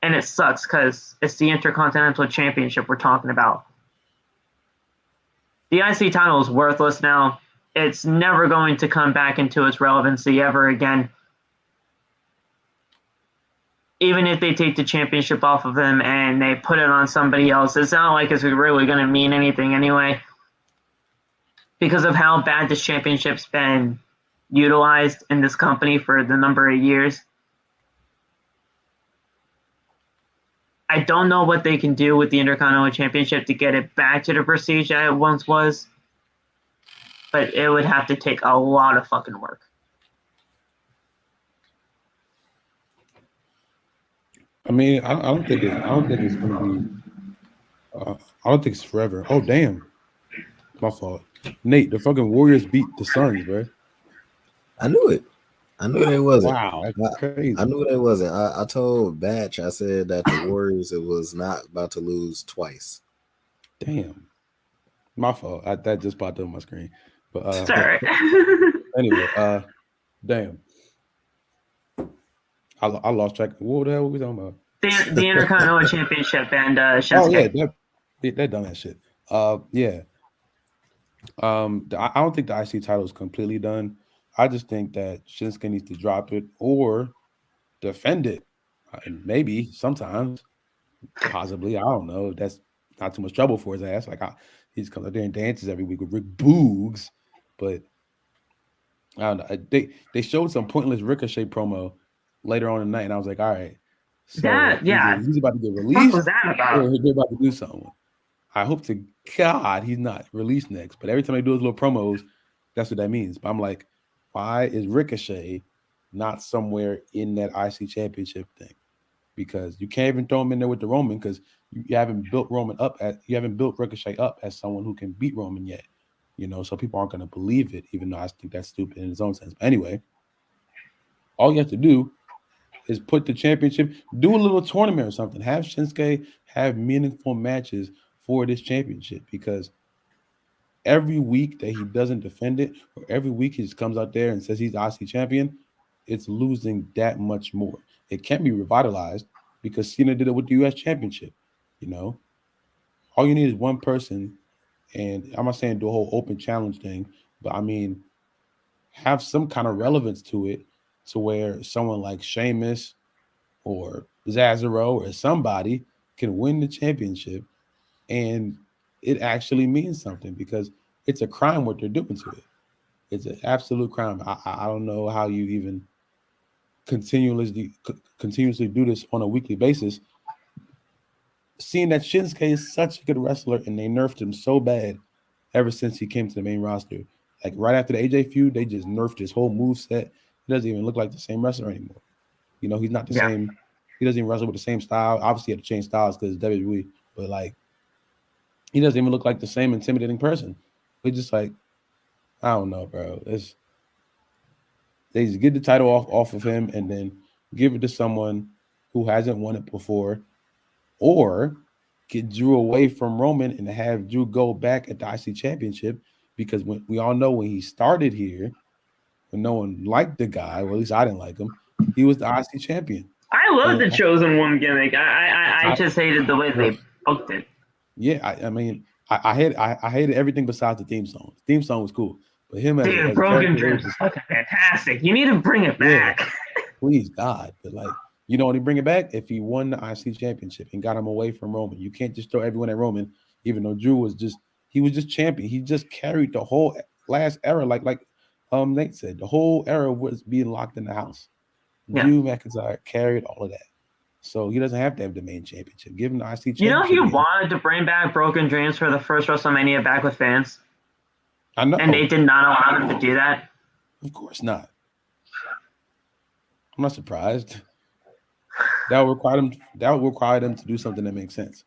it sucks because it's the Intercontinental Championship we're talking about. The IC title is worthless now. It's never going to come back into its relevancy ever again. Even if they take the championship off of him and they put it on somebody else, it's not like it's really going to mean anything anyway. Because of how bad this championship's been utilized in this company for the number of years. I don't know what they can do with the Intercontinental Championship to get it back to the prestige that it once was. But it would have to take a lot of fucking work. I mean, I don't think it's going to be. I don't think it's forever. Oh damn, my fault. Nate, the fucking Warriors beat the Suns, bro. I knew it. I knew they wasn't. Wow, that's crazy. I knew they wasn't. I told Batch, I said that the Warriors, it was not about to lose twice. Damn. My fault. That just popped up on my screen. But Sorry. Anyway, damn. I lost track. What the hell were we talking about? The Intercontinental Championship and Shinsuke. Oh yeah, they're done that shit. Yeah. I don't think the IC title is completely done. I just think that Shinsuke needs to drop it or defend it. Maybe sometimes, possibly. I don't know. That's not too much trouble for his ass. Like he just comes out there and dances every week with Rick Boogs. But I don't know. They showed some pointless Ricochet promo later on in the night, and I was like, all right. So he's about to get released. What was that about? Or they're about to do something. I hope to God he's not released next. But every time they do his little promos, that's what that means. But I'm like, why is Ricochet not somewhere in that IC championship thing? Because you can't even throw him in there with the Roman because you haven't built Ricochet up as someone who can beat Roman yet. So people aren't going to believe it, even though I think that's stupid in its own sense. But anyway, all you have to do is put the championship, do a little tournament or something. Have Shinsuke have meaningful matches for this championship because every week that he doesn't defend it, or every week he just comes out there and says he's IC champion, it's losing that much more. It can be revitalized because Cena did it with the U.S. championship. All you need is one person, and I'm not saying do a whole open challenge thing, but I mean, have some kind of relevance to it to where someone like Sheamus or Cesaro or somebody can win the championship and it actually means something because it's a crime what they're doing to it. It's an absolute crime. I don't know how you even continuously do this on a weekly basis. Seeing that Shinsuke is such a good wrestler and they nerfed him so bad ever since he came to the main roster. Like right after the AJ feud, they just nerfed his whole move set. He doesn't even look like the same wrestler anymore. He's not the same. He doesn't even wrestle with the same style. Obviously, he had to change styles because it's WWE, but like he doesn't even look like the same intimidating person. It's just like, I don't know, bro. They just get the title off of him and then give it to someone who hasn't won it before, or get Drew away from Roman and have Drew go back at the IC championship because when we all know when he started here, when no one liked the guy, or at least I didn't like him, he was the IC champion. I love the chosen one gimmick. I just hated the way they booked it. Yeah, I mean, I hated everything besides the theme song. The theme song was cool, but him as Broken Dreams is fucking fantastic. You need to bring it back. Yeah, please God, but like, when he bring it back, if he won the IC championship and got him away from Roman, you can't just throw everyone at Roman, even though Drew was just champion. He just carried the whole last era, like Nate said, the whole era was being locked in the house. Yeah. Drew McIntyre carried all of that. So he doesn't have to have the main championship. Give him the IC championship. He wanted to bring back Broken Dreams for the first WrestleMania back with fans. I know. And they did not allow him to do that. Of course not. I'm not surprised. That would require them to do something that makes sense.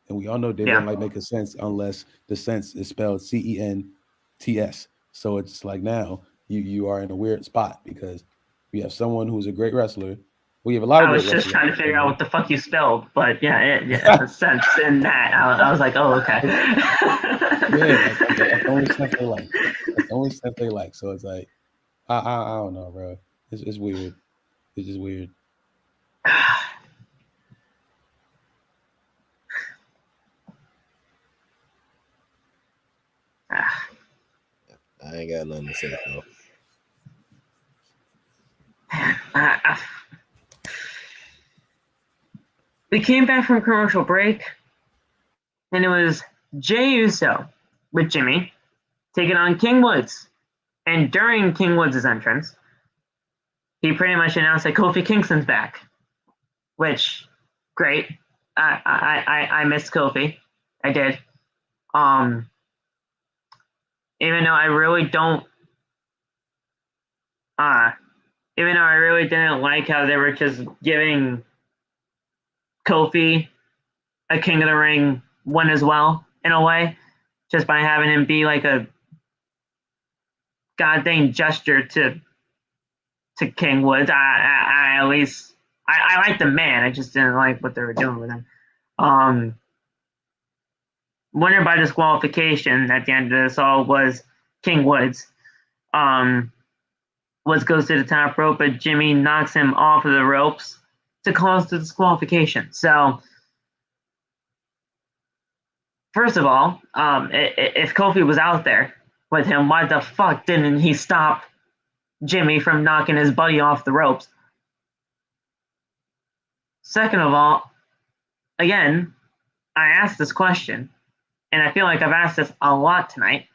And we all know they don't like making sense unless the sense is spelled CENTS. So it's like now you are in a weird spot because we have someone who's a great wrestler. We have a lot of. I was just trying to figure out what the fuck you spelled, but there's sense in that. I was like, oh, okay. That's the only sense they like. That's the only sense they like. So it's like, I don't know, bro. It's weird. It's just weird. I ain't got nothing to say, though. We came back from commercial break, and it was Jey Uso with Jimmy taking on King Woods. And during King Woods' entrance, he pretty much announced that Kofi Kingston's back, which, great. I missed Kofi. I did. Even though I really don't, even though I really didn't like how they were just giving Kofi a King of the Ring win as well, in a way, just by having him be like a goddamn gesture to King Woods. I at least I like the man. I just didn't like what they were doing with him. Winner by disqualification at the end of this all was King Woods. Woods goes to the top rope, but Jimmy knocks him off of the ropes to cause the disqualification. So, first of all, if Kofi was out there with him, why the fuck didn't he stop Jimmy from knocking his buddy off the ropes? Second of all, again, I asked this question, and I feel like I've asked this a lot tonight.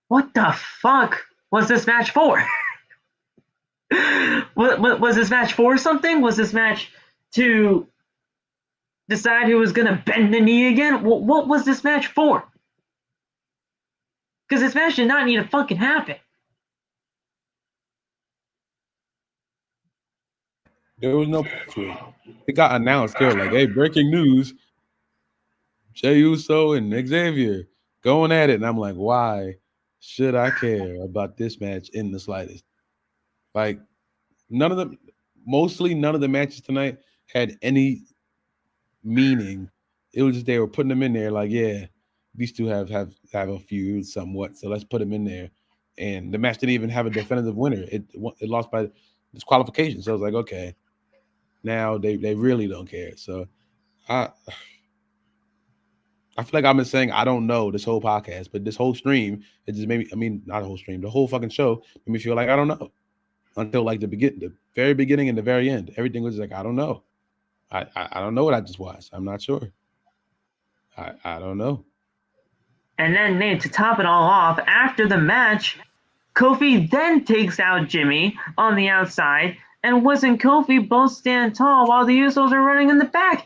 What the fuck was this match for? Was this match for something? Was this match to decide who was going to bend the knee again? What was this match for? Because this match did not need to fucking happen. There was no point to it. It got announced. They were like, hey, breaking news. Jey Uso and Xavier going at it. And I'm like, why should I care about this match in the slightest? Like, mostly none of the matches tonight had any meaning. It was just they were putting them in there like, yeah, these two have a feud somewhat, so let's put them in there. And the match didn't even have a definitive winner. It lost by disqualification. So I was like, okay, now they really don't care. So I feel like I've been saying I don't know this whole podcast, but this whole stream, it just made me, I mean, not a whole stream, the whole fucking show made me feel like I don't know. Until like the very beginning and the very end. Everything was like, I don't know. I don't know what I just watched. I'm not sure. I don't know. And then, Nate, to top it all off, after the match, Kofi then takes out Jimmy on the outside, and Woods and Kofi both stand tall while the Usos are running in the back.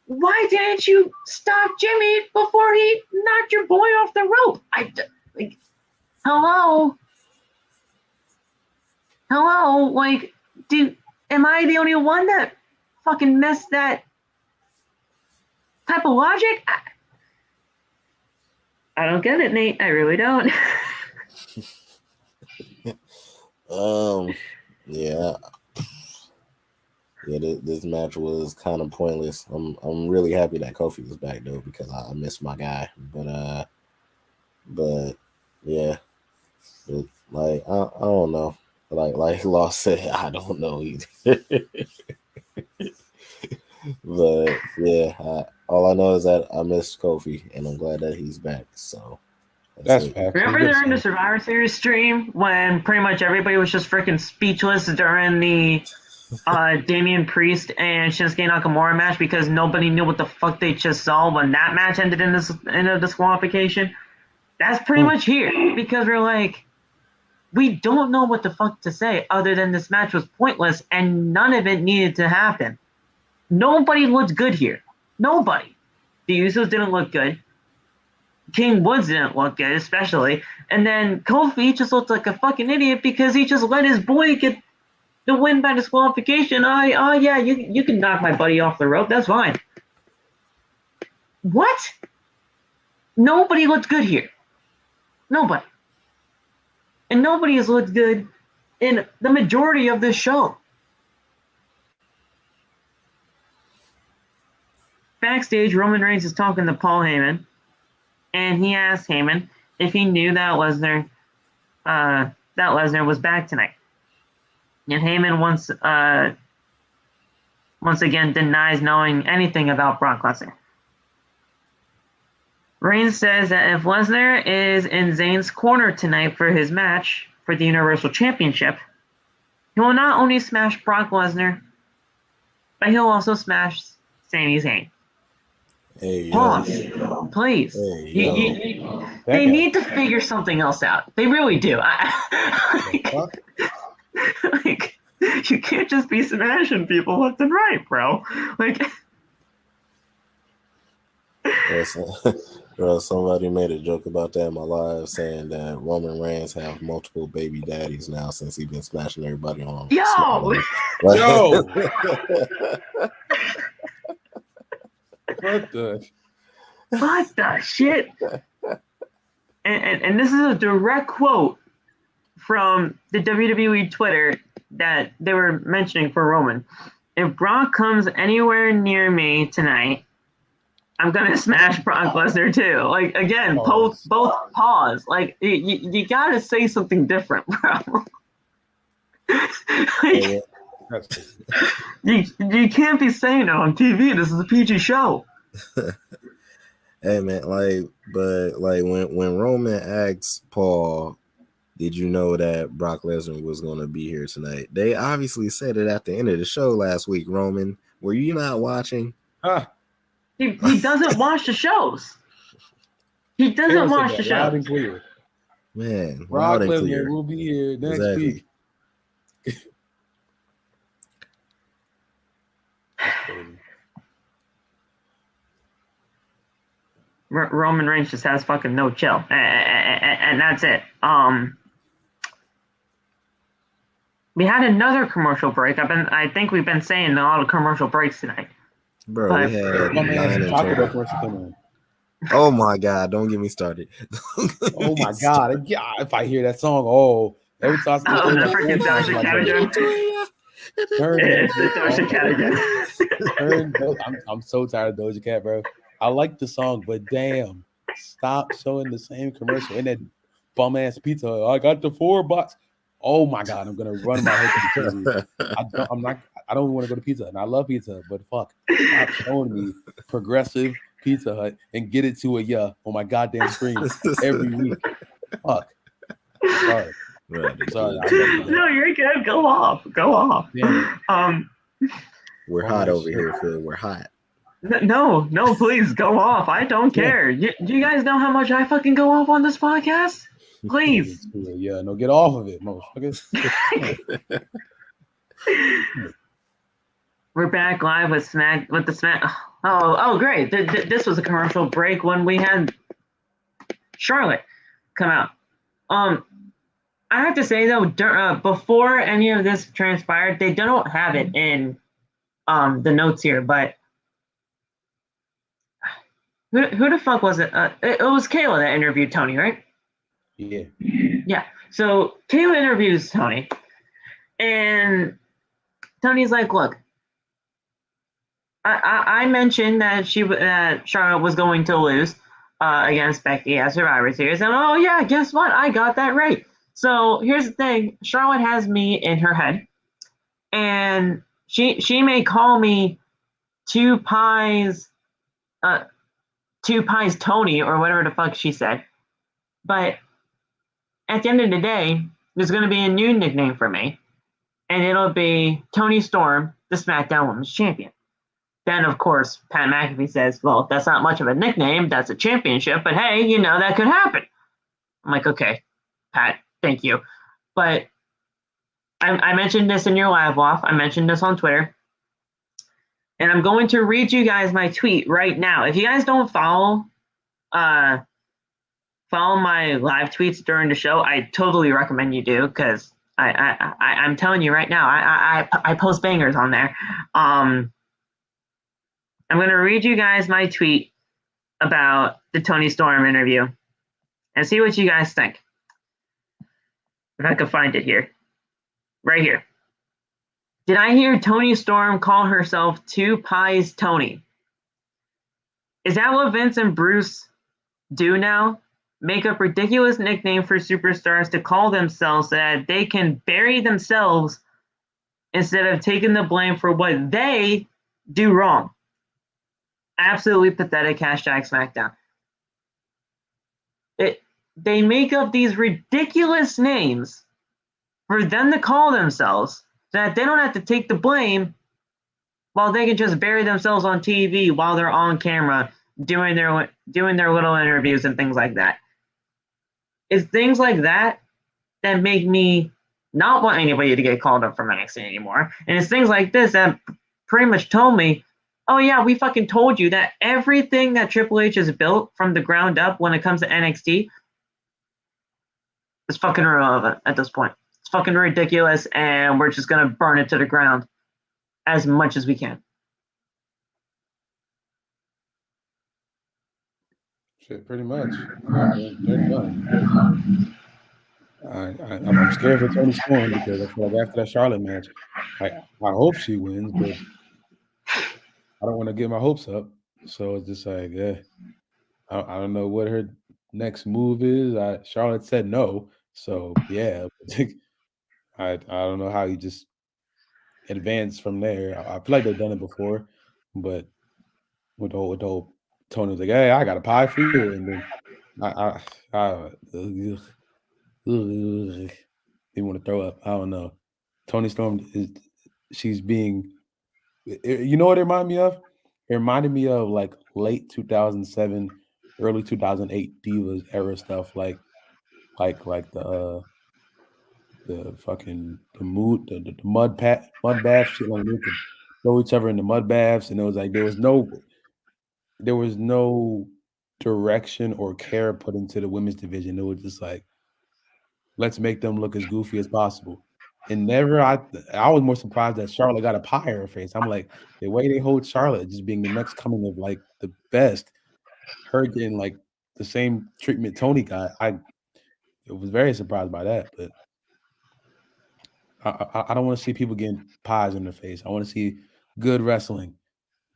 Why didn't you stop Jimmy before he knocked your boy off the rope? Hello? Like, am I the only one that fucking missed that type of logic? I don't get it, Nate. I really don't. Yeah. This match was kind of pointless. I'm really happy that Kofi was back though, because I miss my guy. But yeah, I don't know. Like Law said, I don't know either. But yeah, all I know is that I miss Kofi, and I'm glad that he's back. So that's fact. Remember during the Survivor Series stream when pretty much everybody was just freaking speechless during the Damian Priest and Shinsuke Nakamura match because nobody knew what the fuck they just saw when that match ended in a disqualification? That's pretty much here because we're like, we don't know what the fuck to say other than this match was pointless and none of it needed to happen. Nobody looked good here. Nobody. The Usos didn't look good. King Woods didn't look good, especially. And then Kofi just looked like a fucking idiot because he just let his boy get the win by disqualification. Yeah, you can knock my buddy off the rope. That's fine. What? Nobody looked good here. Nobody. And nobody has looked good in the majority of this show. Backstage, Roman Reigns is talking to Paul Heyman, and he asked Heyman if he knew that Lesnar was back tonight. And Heyman once again denies knowing anything about Brock Lesnar. Reigns says that if Lesnar is in Zayn's corner tonight for his match for the Universal Championship, he will not only smash Brock Lesnar, but he'll also smash Sami Zayn. Hey, Pause, yo. please. Hey, yo. They need to figure something else out. They really do. Like, you can't just be smashing people left and right, bro. Like, Bro, somebody made a joke about that in my live, saying that Roman Reigns have multiple baby daddies now since he's been smashing everybody on. yo, what the shit? And this is a direct quote from the WWE Twitter that they were mentioning for Roman. If Brock comes anywhere near me tonight, I'm gonna smash Brock Lesnar too. Like, again, both pause. Like, you gotta say something different, bro. Like, you can't be saying it on TV. This is a PG show. Hey man, but when Roman asked Paul, did you know that Brock Lesnar was going to be here tonight? They obviously said it at the end of the show last week. Roman, were you not watching? He doesn't watch the shows. He doesn't watch the shows. Loud and clear. Man, Brock loud and Lesnar clear. will be here next week. Roman Reigns just has fucking no chill, and that's it. We had another commercial break. I think we've been saying a lot of commercial breaks tonight. Bro, we had 9 and 10. Oh my God! Don't get me started. Oh my God! If I hear that song, every time. Oh, the freaking Doja Cat again. It's the Doja Cat again. I'm so tired of Doja Cat, bro. I like the song, but damn, stop showing the same commercial in that bum ass pizza. I got the 4-box. Oh my God, I'm gonna run my head to the TV. I don't want to go to Pizza Hut, and I love Pizza Hut, but fuck, stop showing me progressive Pizza Hut and get it to on my goddamn screen every week. Fuck. Sorry. Sorry. No, you're good. Go off. Yeah. We're hot over here, Phil. We're hot. No, please go off. I don't care. Do you guys know how much I fucking go off on this podcast? Please. Yeah, no, get off of it, motherfuckers. We're back live with the Smack. Oh, great! This was a commercial break when we had Charlotte come out. I have to say though, before any of this transpired, they don't have it in the notes here, but who the fuck was it? It was Kayla that interviewed Toni, right? Yeah. So Kayla interviews Toni, and Toni's like, "Look, I mentioned that Charlotte was going to lose against Becky at Survivor Series, and oh yeah, guess what? I got that right. So here's the thing: Charlotte has me in her head, and she may call me Two Pies Toni or whatever the fuck she said, but at the end of the day, there's going to be a new nickname for me, and it'll be Toni Storm, the SmackDown Women's Champion." Then, of course, Pat McAfee says, "Well, that's not much of a nickname. That's a championship. But hey, that could happen." I'm like, okay, Pat, thank you. But I mentioned this in your live off. I mentioned this on Twitter. And I'm going to read you guys my tweet right now. If you guys don't follow my live tweets during the show, I totally recommend you do, because I'm telling you right now, I post bangers on there. I'm going to read you guys my tweet about the Toni Storm interview and see what you guys think. If I can find it here. Right here. Did I hear Toni Storm call herself Two Pies Toni? Is that what Vince and Bruce do now? Make up ridiculous nicknames for superstars to call themselves so that they can bury themselves instead of taking the blame for what they do wrong. Absolutely pathetic. # SmackDown. They make up these ridiculous names for them to call themselves so that they don't have to take the blame while they can just bury themselves on TV while they're on camera doing their little interviews and things like that. It's things like that that make me not want anybody to get called up from NXT anymore. And it's things like this that pretty much told me, oh yeah, we fucking told you that everything that Triple H has built from the ground up when it comes to NXT is fucking irrelevant at this point. It's fucking ridiculous, and we're just gonna burn it to the ground as much as we can. Shit, pretty much. They're done. I'm scared for Toni Storm because I feel like after that Charlotte match, I hope she wins, but I don't want to get my hopes up. So it's just like, I don't know what her next move is. Charlotte said no, so yeah. I don't know how you just advance from there. I feel like they've done it before, but with the whole Tony was like, "Hey, I got a pie for you," and then I didn't want to throw up. I don't know. Toni Storm she's being, you know what it reminded me of? It reminded me of like late 2007, early 2008 Divas era stuff, like the fucking the mud bath shit, like they could throw each other in the mud baths, and it was like there was no direction or care put into the women's division. It was just like, let's make them look as goofy as possible. And I was more surprised that Charlotte got a pie in her face. I'm like, the way they hold Charlotte just being the next coming of like the best, her getting like the same treatment Toni got. I was very surprised by that, but I don't want to see people getting pies in their face. I want to see good wrestling,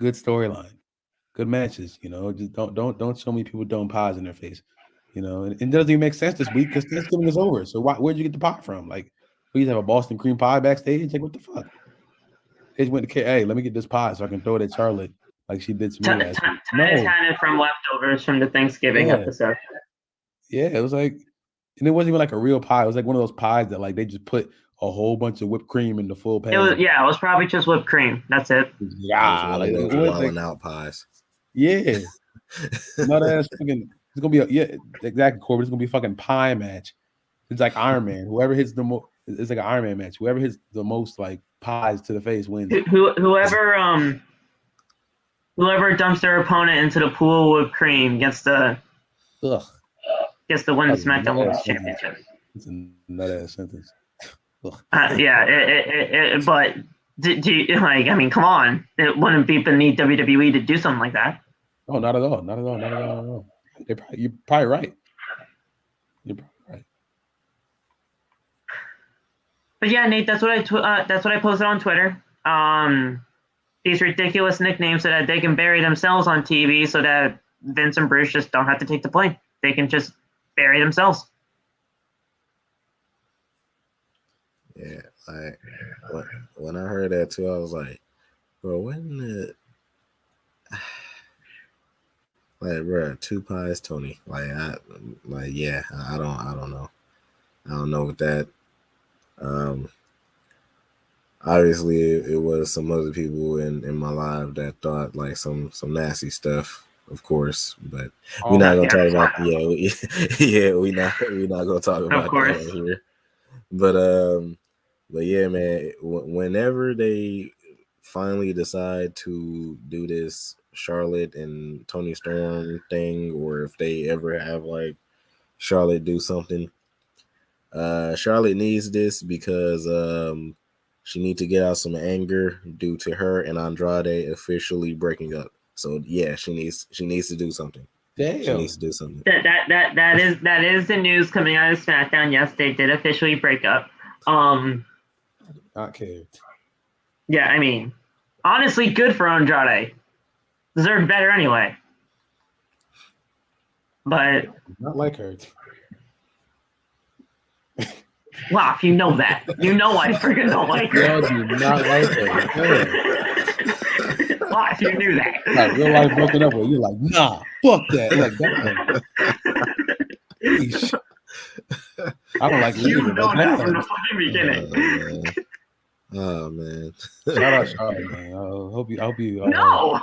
good storyline, good matches. You know, just don't show me people throwing pies in their face. You know, and it doesn't even make sense this week because Thanksgiving is over. So where'd you get the pie from? Like, we have a Boston cream pie backstage. Like, what the fuck? They just went to hey, let me get this pie so I can throw it at Charlotte like she did to me last week. It's kind of from leftovers from the Thanksgiving episode. Yeah, it was like, and it wasn't even like a real pie. It was like one of those pies that like they just put a whole bunch of whip cream in the full pan. It was probably just whipped cream. That's it. Yeah, like those wilding out pies. Yeah, not ass fucking. It's gonna be exactly, Corbin. It's gonna be a fucking pie match. It's like Iron Man. Whoever hits the most, it's like an Iron Man match. Whoever hits the most like pies to the face wins. Whoever dumps their opponent into the pool of cream gets the Women's SmackDown Women's Championship. It's a nut ass sentence. But do you, like? I mean, come on! It wouldn't be beneath WWE to do something like that. Oh, not at all. Not at all. You're probably right. You're probably right. But yeah, Nate, that's what I posted on Twitter. These ridiculous nicknames so that they can bury themselves on TV, so that Vince and Bruce just don't have to take the blame. They can just bury themselves. Yeah, when I heard that too, I was like, bro, when the like, bro, two pies, Toni. I don't know. I don't know what that. Obviously, it was some other people in my life that thought like some nasty stuff, of course. But we're not gonna talk about we're not gonna talk about that here. But yeah, man. Whenever they finally decide to do this Charlotte and Toni Storm thing, or if they ever have like Charlotte do something, Charlotte needs this because she needs to get out some anger due to her and Andrade officially breaking up. So yeah, she needs to do something. Damn. She needs to do something. That is the news coming out of SmackDown. Yes, they did officially break up. Not cared. Yeah, I mean, honestly, good for Andrade. Deserved better anyway. But not like her. Wow, if you know that. You know I freaking don't like her. Y'all do not like her. Wow, if you knew that. Like real life broken up with, you're like, nah, fuck that. Like that. Yeesh. I don't like it You either. know But that from damn. the fucking beginning. Oh man. Shout out Charlotte, man. I hope you. No!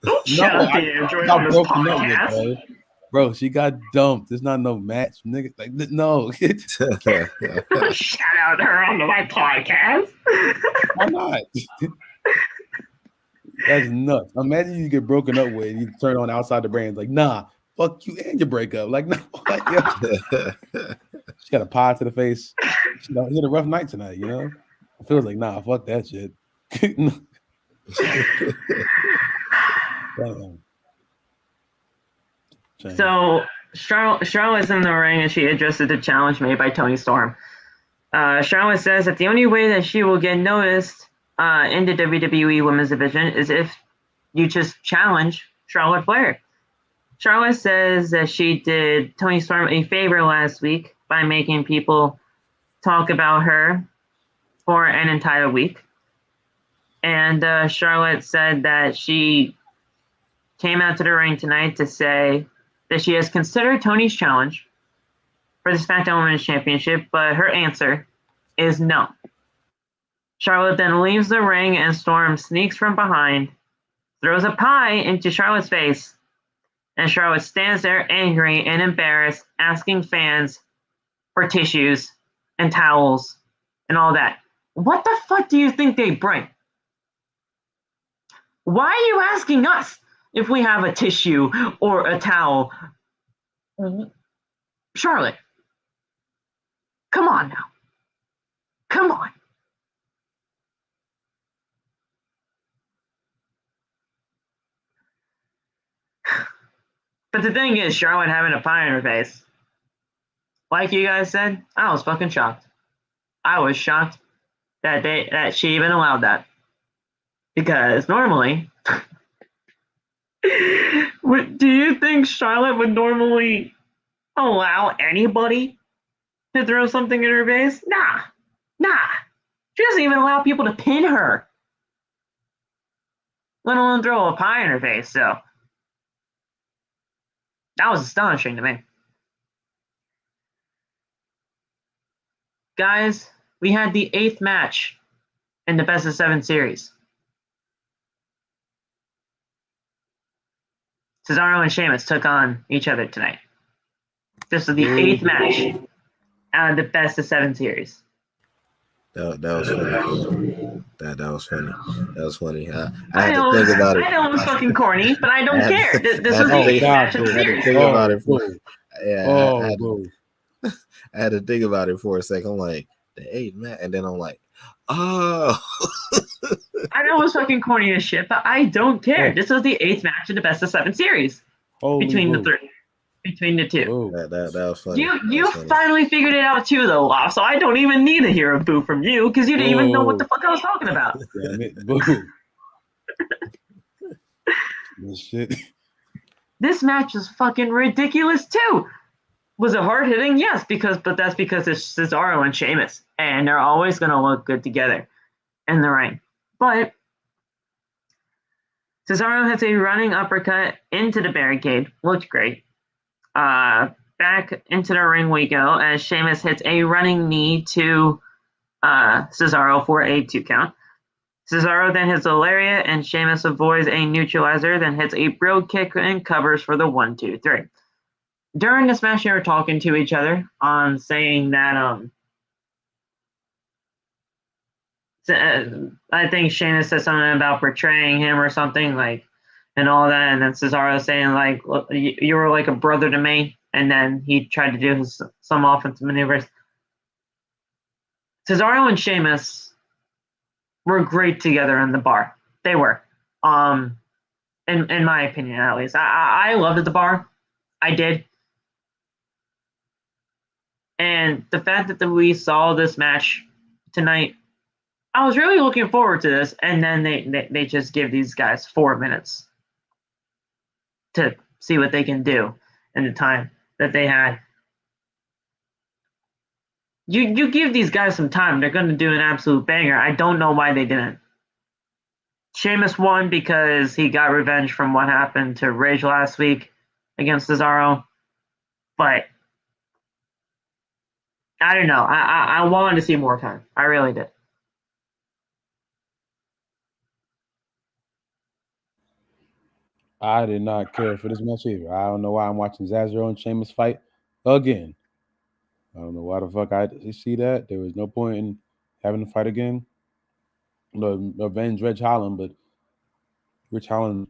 Don't shout out the android on this podcast. Bro, she got dumped. There's not no match, nigga. Like, no. Don't shout out her on my podcast. Why not? That's nuts. Imagine you get broken up with and you turn on outside the brand. Like, nah, fuck you and your breakup. Like, no. Like, yo. She got a pie to the face. She had a rough night tonight, you know? I feel like, nah, fuck that shit. Damn. So Charlotte's in the ring and she addresses the challenge made by Toni Storm. Charlotte says that the only way that she will get noticed in the WWE Women's Division is if you just challenge Charlotte Flair. Charlotte says that she did Toni Storm a favor last week by making people talk about her for an entire week. And Charlotte said that she came out to the ring tonight to say that she has considered Toni's challenge for the SmackDown Women's Championship, but her answer is no. Charlotte then leaves the ring and Storm sneaks from behind, throws a pie into Charlotte's face, and Charlotte stands there angry and embarrassed, asking fans for tissues and towels and all that. What the fuck do you think they bring? Why are you asking us if we have a tissue or a towel? Charlotte, come on now. Come on. But the thing is, Charlotte having a pie in her face. Like you guys said, I was fucking shocked. I was shocked that she even allowed that. Because normally, do you think Charlotte would normally allow anybody to throw something in her face? Nah. She doesn't even allow people to pin her, let alone throw a pie in her face. So that was astonishing to me. Guys, we had the 8th match in the best of 7 series. Cesaro and Sheamus took on each other tonight. This was the 8th match out of the best of 7 series. That was funny. That was funny. That was funny. I had to think about it. I know it was fucking corny, but I don't care. This was the 8th match of the series. Think about it for, I had to think about it for a second. I'm like, the 8th match, and then I'm like, oh. I know it was fucking corny as shit, but I don't care. This was the 8th match of the best of 7 series between the two. That was funny. You finally figured it out too, though, Lof. So I don't even need to hear a boo from you because you didn't even know what the fuck I was talking about. Damn it, boo. Shit. This match is fucking ridiculous too. Was it hard hitting? Yes, but that's because it's Cesaro and Sheamus, and they're always gonna look good together in the ring. But Cesaro has a running uppercut into the barricade. Looked great. Back into the ring we go as Sheamus hits a running knee to Cesaro for a 2 count. Cesaro then hits a lariat and Sheamus avoids a neutralizer, then hits a brogue kick and covers for the 1, 2, 3. During this match, they were talking to each other on saying that I think Shayna said something about betraying him or something, like, and all that, and then Cesaro saying, like, look, you were like a brother to me, and then he tried to do some offensive maneuvers. Cesaro and Sheamus were great together in the bar. They were, in my opinion, at least. I loved the bar. I did. And the fact that we saw this match tonight, I was really looking forward to this, and then they just give these guys 4 minutes to see what they can do in the time that they had. You give these guys some time, they're going to do an absolute banger. I don't know why they didn't. Sheamus won because he got revenge from what happened to Rage last week against Cesaro, but I don't know. I wanted to see more time. I really did. I did not care for this match either. I don't know why I'm watching Cesaro and Sheamus fight again. I don't know why the fuck I see that. There was no point in having to fight again. No, avenge Rich Holland, but Rich Holland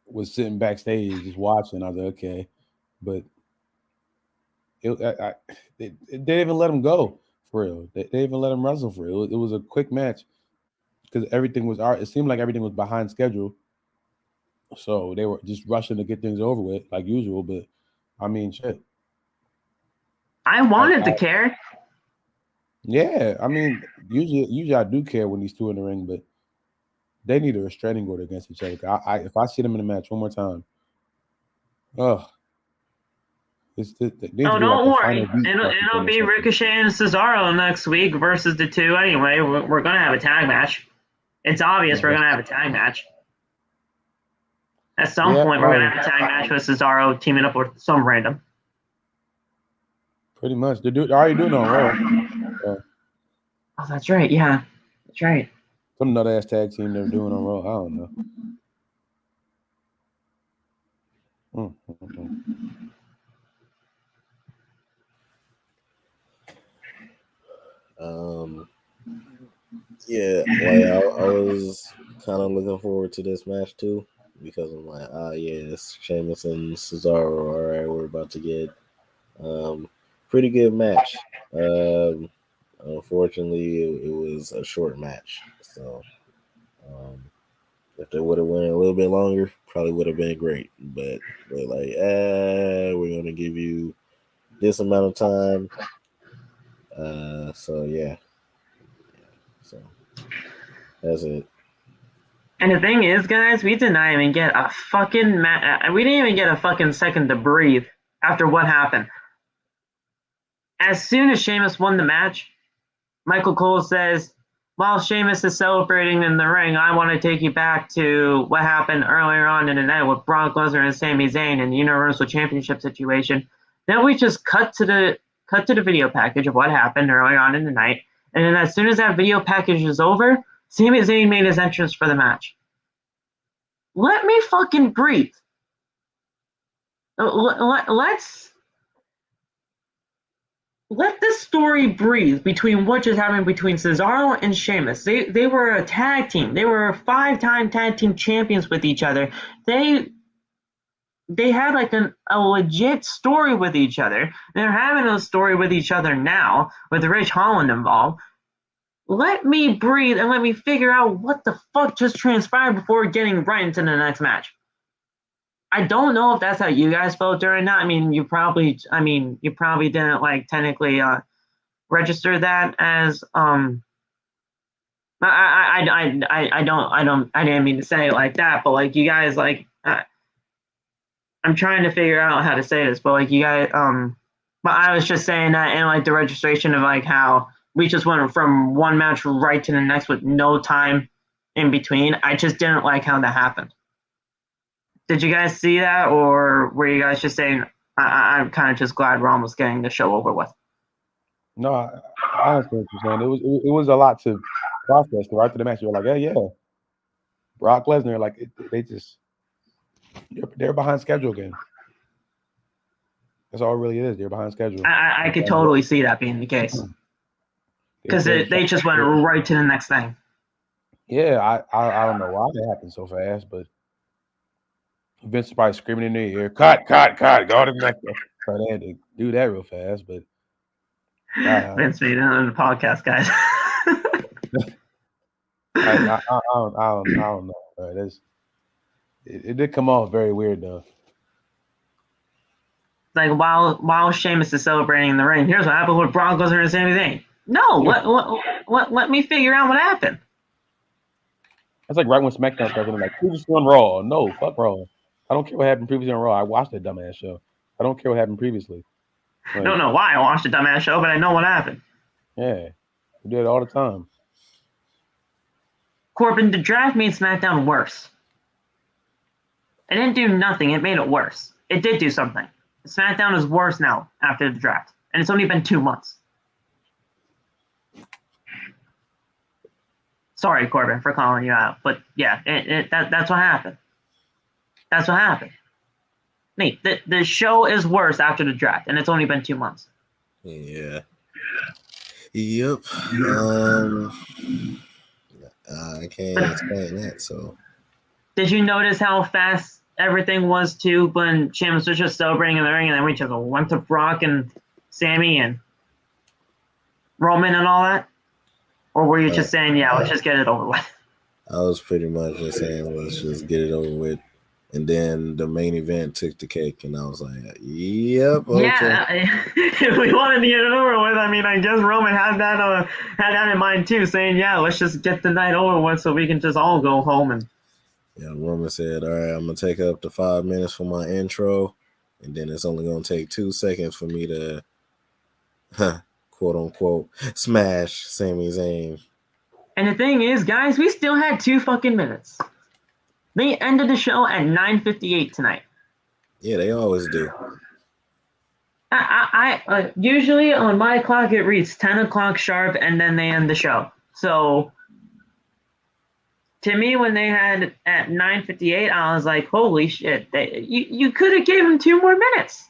was sitting backstage just watching. I was like, okay, but they didn't even let him go for real. They didn't even let him wrestle for real. It was a quick match because everything was. It seemed like everything was behind schedule, so they were just rushing to get things over with like usual. But I mean, shit. I wanted to care. Yeah, I mean, usually I do care when these two in the ring, but they need a restraining order against each other. If I see them in a match one more time, oh, Don't worry. It'll be Ricochet and Cesaro next week versus the two anyway. We're gonna have a tag match. It's obvious we're gonna have a tag match. At some point, we're gonna have a tag match with Cesaro teaming up with some random. Pretty much, they're already doing it on Raw. Oh, that's right. Yeah, that's right. Some nut ass tag team they're doing on Raw. I don't know. Yeah, like I was kind of looking forward to this match too because I'm like, yes, Sheamus and Cesaro. All right, we're about to get pretty good match. Unfortunately, it was a short match, so if they would have went a little bit longer, probably would have been great. But they're like, we're gonna give you this amount of time. So yeah. So that's it. And the thing is, guys, we did not even get a fucking we didn't even get a fucking second to breathe after what happened. As soon as Sheamus won the match, Michael Cole says, while Sheamus is celebrating in the ring, I want to take you back to what happened earlier on in the night with Brock Lesnar and Sami Zayn in the Universal Championship situation. Then we just cut to the video package of what happened earlier on in the night. And then as soon as that video package is over, Sami Zayn made his entrance for the match. Let me fucking breathe. Let this story breathe between what just happened between Cesaro and Sheamus. They were a tag team. They were 5-time tag team champions with each other. They had like a legit story with each other. They're having a story with each other now with Rich Holland involved. Let me breathe and let me figure out what the fuck just transpired before getting right into the next match. I don't know if that's how you guys felt during that. You probably didn't like technically register that as I didn't mean to say it like that, but like you guys like I'm trying to figure out how to say this, but like you guys but I was just saying that in like the registration of like how we just went from one match right to the next with no time in between. I just didn't like how that happened. Did you guys see that, or were you guys just saying, I'm kind of just glad we're almost getting the show over with? No, I understand what you're saying. It was a lot to process. Right after the match, you were like, yeah. Brock Lesnar, like they're behind schedule again. That's all it really is. They're behind schedule. I could totally see that being the case because they just went right to the next thing. Yeah, I don't know why that happened so fast, but Vince probably screaming in their ear, cut, go to the next one. So they had to do that real fast, but Vince made it on the podcast, guys. I don't know. Right? It did come off very weird though. Like while Sheamus is celebrating in the ring, here's what happened with Brock Lesnar and Sami Zayn. No, let me figure out what happened. That's like right when SmackDown started, like previously on Raw. No, fuck Raw. I don't care what happened previously on Raw. I watched that dumbass show. I don't care what happened previously. Like, I don't know why I watched the dumbass show, but I know what happened. Yeah, we do it all the time. Corbin, the draft made SmackDown worse. It didn't do nothing. It made it worse. It did do something. SmackDown is worse now after the draft. and it's only been 2 months. Sorry, Corbin, for calling you out, but yeah, that's what happened. That's what happened. Nate, the show is worse after the draft, and it's only been 2 months. Yeah. Yep. I can't explain that. So, did you notice how fast everything was too when Sheamus was just sobering in the ring, and then we just went to Brock and Sammy and Roman and all that? Or were you just saying, yeah, let's just get it over with? I was pretty much just saying, let's just get it over with. And then the main event took the cake, and I was like, yep, okay. Yeah, if we wanted to get it over with, I mean, I guess Roman had that in mind too, saying, yeah, let's just get the night over with so we can just all go home. And yeah, Roman said, all right, I'm going to take up to 5 minutes for my intro, and then it's only going to take 2 seconds for me to, quote unquote, smash Sami Zayn. And the thing is, guys, we still had 2 fucking minutes. They ended the show at 9:58 tonight. Yeah, they always do. I usually on my clock it reads 10 o'clock sharp, and then they end the show. So to me, when they had at 9:58, I was like, holy shit! You could have gave him 2 more minutes.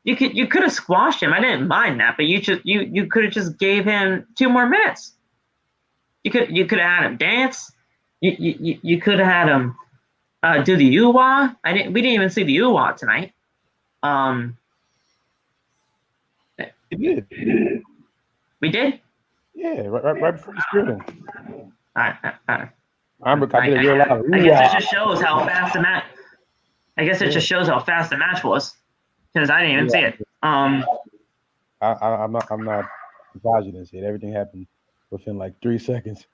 You could have squashed him. I didn't mind that, but you could have just gave him 2 more minutes. You could have had him dance. You could have had him do the ooh-wah. We didn't even see the ooh-wah tonight. It did. We did? Yeah, right before the screen. I did real loud. I guess it just shows how fast the match. I guess it just shows how fast the match was, because I didn't even see it. I'm not misogynist yet. Everything happened within like 3 seconds.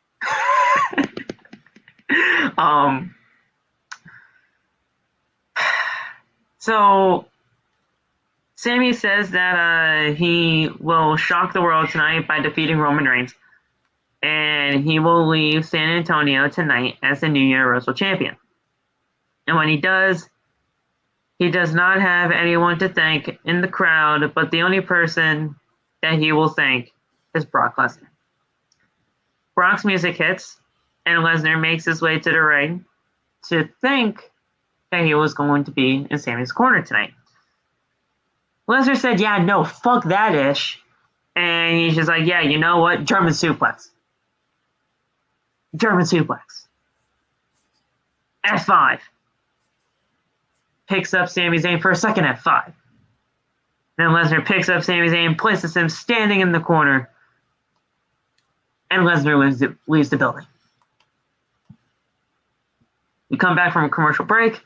So Sammy says that he will shock the world tonight by defeating Roman Reigns, and he will leave San Antonio tonight as the New Universal Champion. And when he does not have anyone to thank in the crowd, but the only person that he will thank is Brock Lesnar. Brock's music hits, and Lesnar makes his way to the ring to think that he was going to be in Sammy's corner tonight. Lesnar said, yeah, no, fuck that ish. And he's just like, yeah, you know what? German suplex. F5. Picks up Sami Zayn for a second F5. Then Lesnar picks up Sami Zayn, places him standing in the corner, and Lesnar leaves the building. We come back from a commercial break,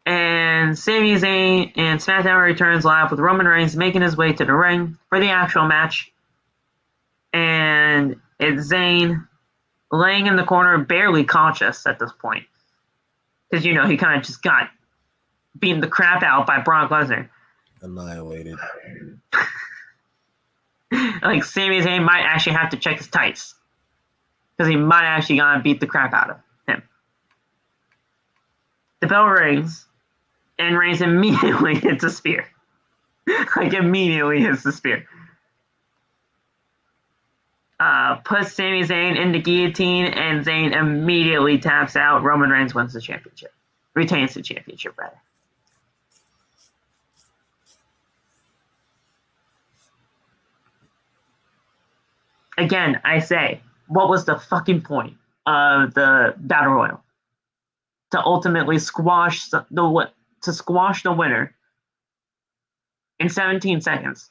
and Sami Zayn and SmackDown returns live with Roman Reigns making his way to the ring for the actual match. And it's Zayn laying in the corner, barely conscious at this point. Because, he kind of just got beaten the crap out by Brock Lesnar. Annihilated. Like, Sami Zayn might actually have to check his tights, because he might actually gonna beat the crap out of him. The bell rings, and Reigns immediately hits a spear. Immediately hits the spear. Puts Sami Zayn in the guillotine, and Zayn immediately taps out. Roman Reigns wins the championship. Retains the championship, rather. Again, I say, what was the fucking point of the Battle Royal? To ultimately squash the winner in 17 seconds.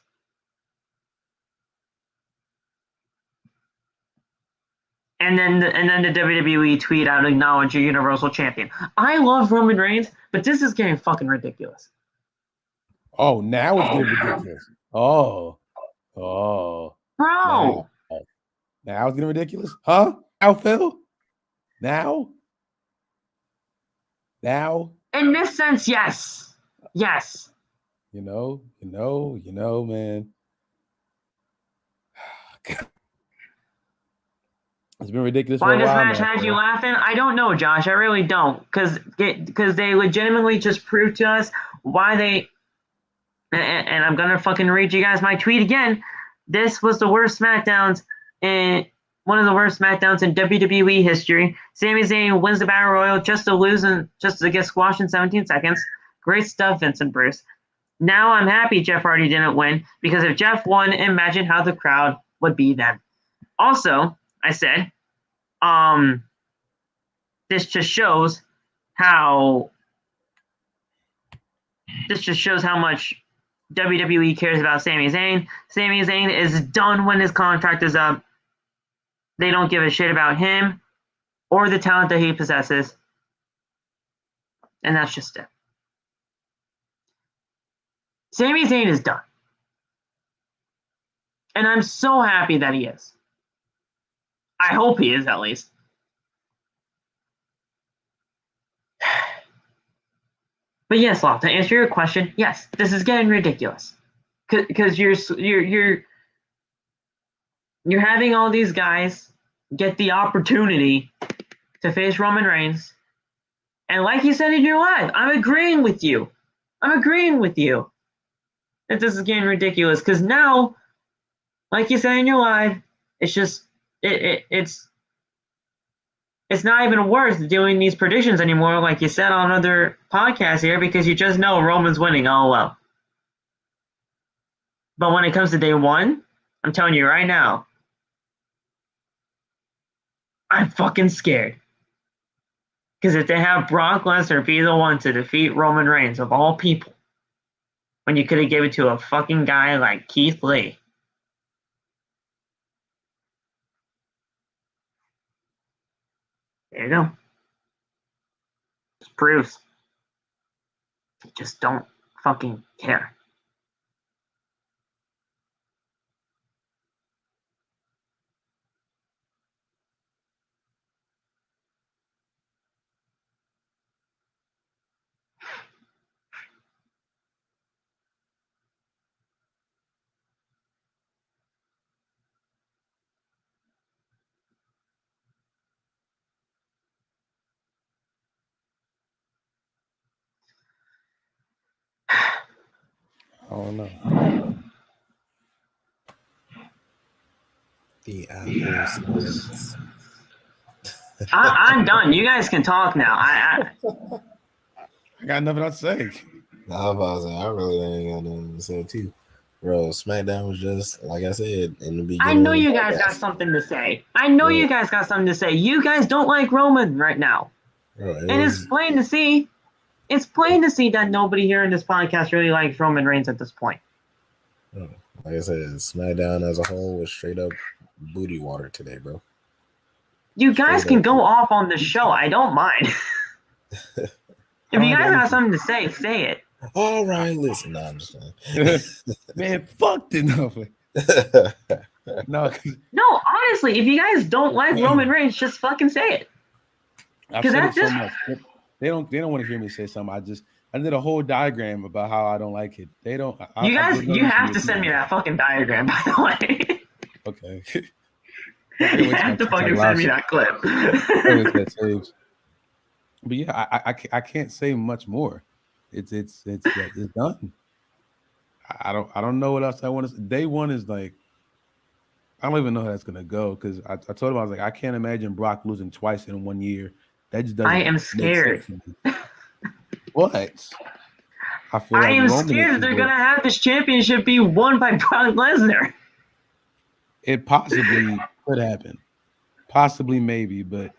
And then the WWE tweet out, acknowledge your Universal Champion. I love Roman Reigns, but this is getting fucking ridiculous. Oh, now it's getting ridiculous. Oh. Bro. Now it's getting ridiculous? Huh? How, Phil? Now? In this sense, yes. Yes. You know, man. It's been ridiculous. Why this match has you laughing? I don't know, Josh. I really don't. Because they legitimately just proved to us why they and I'm gonna fucking read you guys my tweet again. This was the worst SmackDowns in one of the worst SmackDowns in WWE history. Sami Zayn wins the Battle Royal just to lose and just to get squashed in 17 seconds. Great stuff, Vincent Bruce. Now I'm happy Jeff Hardy didn't win, because if Jeff won, imagine how the crowd would be then. Also, I said, this just shows how much WWE cares about Sami Zayn. Sami Zayn is done when his contract is up. They don't give a shit about him or the talent that he possesses. And that's just it. Sami Zayn is done. And I'm so happy that he is. I hope he is, at least. But yes, Loth, to answer your question, yes, this is getting ridiculous. Because you're having all these guys get the opportunity to face Roman Reigns. And like you said in your live, I'm agreeing with you. That this is getting ridiculous. Because now, like you said in your live, it's just it's not even worth doing these predictions anymore, like you said on other podcasts here, because you just know Roman's winning. Oh well. But when it comes to day one, I'm telling you right now, I'm fucking scared. Because if they have Brock Lesnar be the one to defeat Roman Reigns, of all people, when you could have given it to a fucking guy like Keith Lee. There you go. Just proves you just don't fucking care. I don't know. The awkward silence. I'm done. You guys can talk now. I got nothing else to say. I really ain't got nothing to say too. Bro, SmackDown was just like I said in the beginning. I know you guys got something to say. You guys don't like Roman right now. Bro, it's plain to see. It's plain to see that nobody here in this podcast really likes Roman Reigns at this point. Bro, like I said, SmackDown as a whole was straight up booty water today, bro. You guys can go off on the show. I don't mind. If you guys got something to say, say it. All right, listen. No, I'm just saying. Man, fuck it. No, honestly, if you guys don't like Roman Reigns, just fucking say it. Because that's just so much. They don't want to hear me say something. I did a whole diagram about how I don't like it. They don't. You have to send me that fucking diagram, by the way. Okay. You have to fucking send me that clip. But yeah, I can't say much more. It's done. I don't know what else I want to say. Day one is like, I don't even know how that's gonna go, because I told him, I was like, I can't imagine Brock losing twice in 1 year. That just doesn't. I am scared. What? I am scared that they're gonna have this championship be won by Brock Lesnar. It possibly could happen, possibly, maybe, but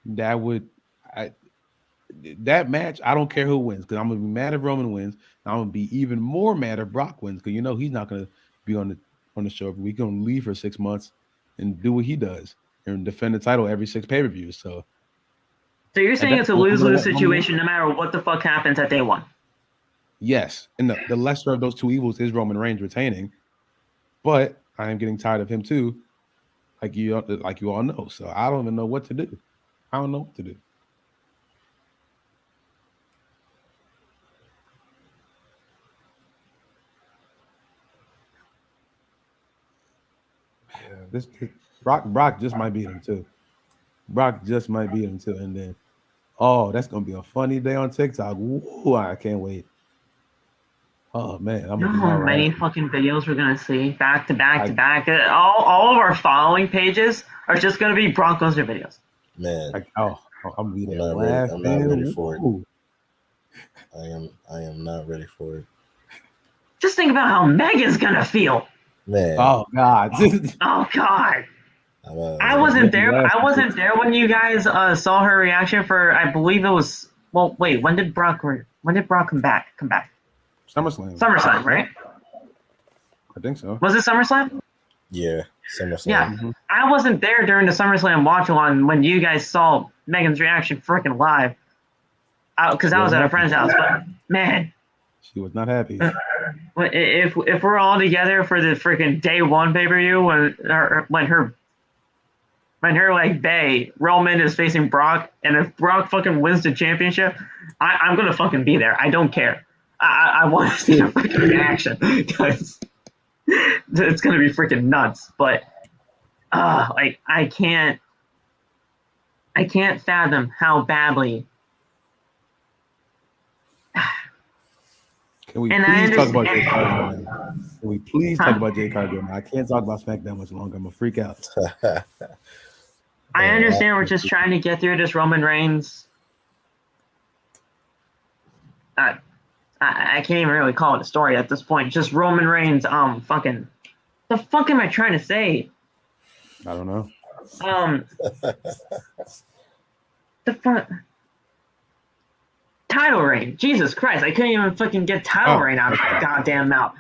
that match, I don't care who wins, because I'm gonna be mad if Roman wins. I'm gonna be even more mad if Brock wins, because he's not gonna be on the show every week. He's gonna leave for 6 months and do what he does and defend the title every 6 pay-per-views. So you're saying it's a lose-lose situation no matter what the fuck happens at day one? Yes, and the lesser of those two evils is Roman Reigns retaining, but I am getting tired of him too, like you all know. So I don't even know what to do. I don't know what to do. This Brock just might beat him too. And then, that's gonna be a funny day on TikTok. Ooh, I can't wait. Oh man, I'm You gonna know be how all many right. fucking videos we're gonna see back to back to back? All of our following pages are just gonna be Brock Lesnar videos. Man, I'm gonna be I'm there not ready. I'm not ready laughing. for it. Woo. I am not ready for it. Just think about how Megan's gonna feel. Man, Oh God. Oh God. I That's wasn't what you there. I laughing wasn't for. there when you guys saw her reaction for. I believe it was. Well, wait. When did Brock come back? SummerSlam. SummerSlam, right? I think so. Was it SummerSlam? yeah, SummerSlam. Yeah. Mhm. I wasn't there during the SummerSlam watch-along when you guys saw Megan's reaction freaking live. Because I was at a friend's house. But man, She was not happy. if we're all together for the freaking day one pay-per-view when her like Bay Roman is facing Brock, and if Brock fucking wins the championship, I'm gonna fucking be there. I don't care. I want to see a freaking reaction because it's gonna be freaking nuts. But like I can't fathom how badly. Can we And I please talk about understand- Jay Cargill now? Can we please talk about Jay Cargill now? I can't talk about SmackDown much longer. I'm gonna freak out. I understand we're just trying to get through this Roman Reigns. I can't even really call it a story at this point. Just Roman Reigns. Fucking. The fuck am I trying to say? I don't know. The fuck. Title reign. Jesus Christ! I couldn't even fucking get title reign out of my goddamn mouth.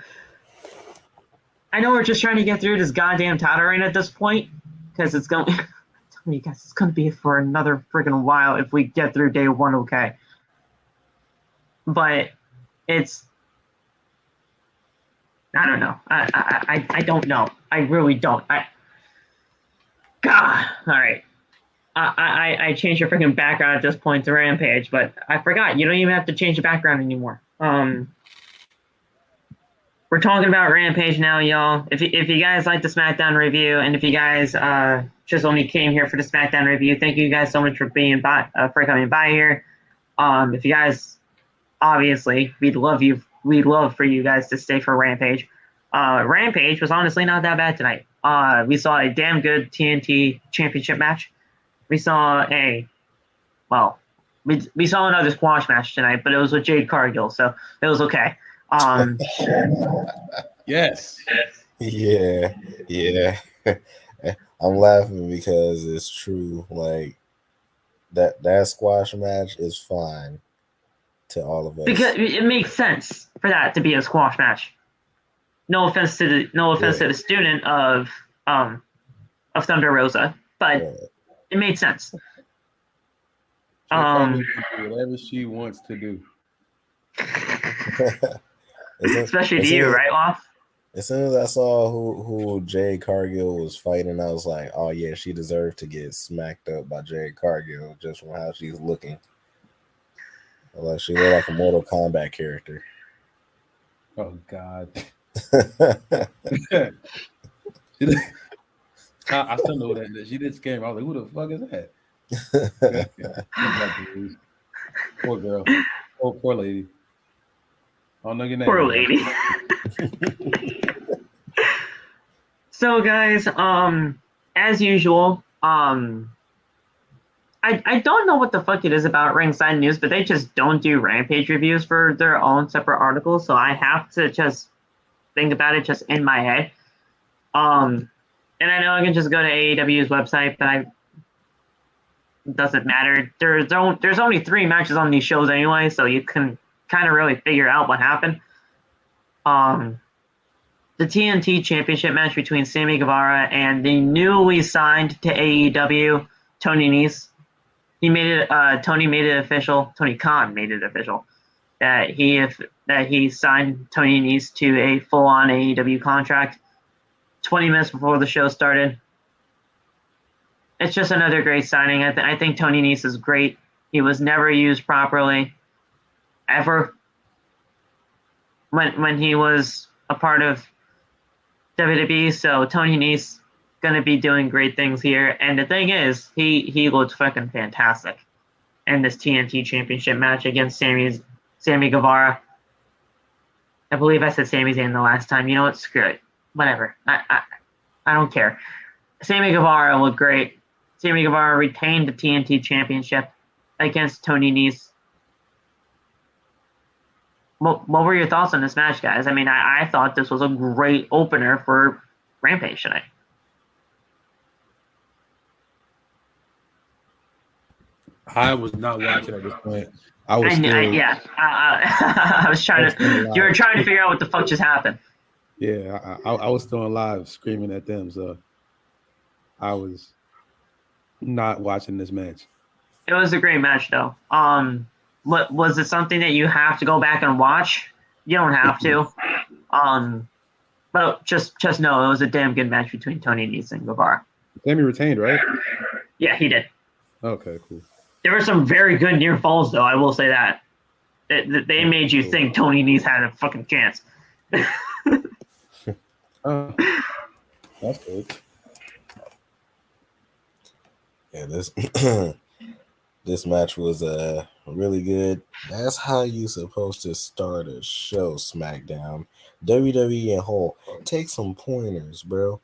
I know we're just trying to get through this goddamn title reign at this point because it's going. I'm telling you guys, it's going to be for another freaking while if we get through day one. Okay. But it's. I don't know. I don't know. I really don't. God. All right. I changed your freaking background at this point to Rampage, but I forgot. You don't even have to change the background anymore. We're talking about Rampage now, y'all. If you guys like the SmackDown review, and if you guys just only came here for the SmackDown review, thank you guys so much for being for coming by here. If you guys, obviously, we'd love for you guys to stay for Rampage. Rampage was honestly not that bad tonight. We saw a damn good TNT Championship match. We saw we saw another squash match tonight, but it was with Jade Cargill, so it was okay. Yes. Yeah. I'm laughing because it's true. Like that squash match is fine to all of us Because it makes sense for that to be a squash match. No offense to the student of Thunder Rosa, but it made sense. Jay Cargill can do whatever she wants to do. Especially to you, right, Loth? As soon as I saw who Jade Cargill was fighting, I was like, oh yeah, she deserved to get smacked up by Jade Cargill just from how she's looking. Like she looked like a Mortal Kombat character. Oh God. I I still know that she did scare me. I was like, who the fuck is that? Poor girl. Oh, poor lady. I don't know your name. Poor lady. So guys, as usual, I don't know what the fuck it is about Ringside News, but they just don't do Rampage reviews for their own separate articles, so I have to just think about it just in my head. And I know I can just go to AEW's website, but it doesn't matter. There's only 3 matches on these shows anyway, so you can kind of really figure out what happened. The TNT Championship match between Sammy Guevara and the newly signed to AEW Toni Nese. Tony made it official. Tony Khan made it official that he signed Toni Nese to a full-on AEW contract 20 minutes before the show started. It's just another great signing. I think Toni Nese is great. He was never used properly, ever. When he was a part of WWE, so Toni Nese gonna be doing great things here. And the thing is, he looked fucking fantastic in this TNT Championship match against Sammy Guevara. I believe I said Sami Zayn the last time. You know what? Screw it. Whatever. I don't care. Sammy Guevara looked great. Sammy Guevara retained the TNT Championship against Toni Nese. What were your thoughts on this match, guys? I mean, I thought this was a great opener for Rampage tonight. I was not watching at this point. I was I was trying to. You were trying to figure out what the fuck just happened. Yeah, I was still live screaming at them, so I was not watching this match. It was a great match, though. What was it? Something that you have to go back and watch? You don't have to. But just know it was a damn good match between Toni Nese and Guevara. Sammy retained, right? Yeah, he did. Okay, cool. There were some very good near falls, though. I will say that. They made you think Toni Nese had a fucking chance. That's good. Yeah, this match was really good. That's how you supposed to start a show, SmackDown. WWE and whole, take some pointers, bro.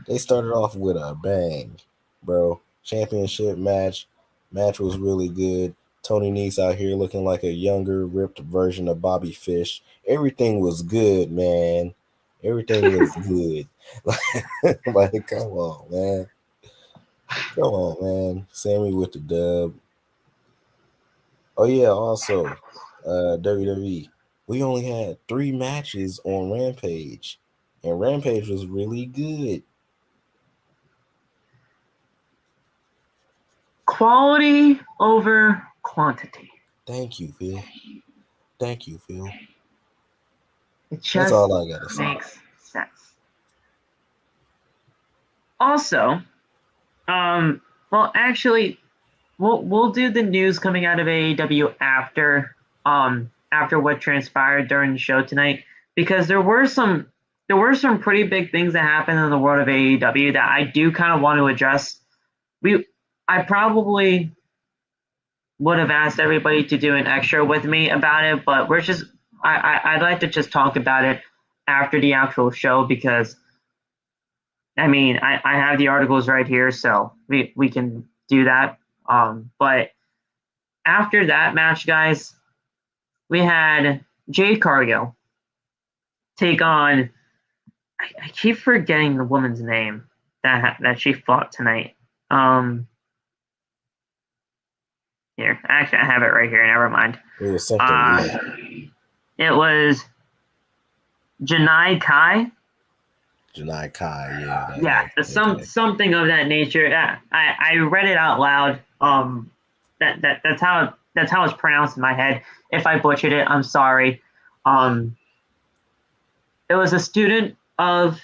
They started off with a bang, bro. Championship match. Match was really good. Toni Nese out here looking like a younger, ripped version of Bobby Fish. Everything was good, man. Everything was good. Like, come on, man. Come on, man. Sammy with the dub. Oh, yeah, also, WWE. We only had 3 matches on Rampage. And Rampage was really good. Quality over quantity. Thank you, Phil. Thank you, Phil. It just That's all I gotta say. makes sense. Also, well, actually, we'll do the news coming out of AEW after what transpired during the show tonight, because there were some pretty big things that happened in the world of AEW that I do kind of want to address. I probably would have asked everybody to do an extra with me about it, but I'd like to just talk about it after the actual show, because I mean, I have the articles right here, so we can do that. But after that match, guys, we had Jade Cargill take on, I keep forgetting the woman's name that she fought tonight. Here, actually, I have it right here. Never mind. It was something weird. It was Janai Kai. Janai Kai, Yeah, something of that nature. Yeah, I read it out loud. That's how it's pronounced in my head. If I butchered it, I'm sorry. It was a student of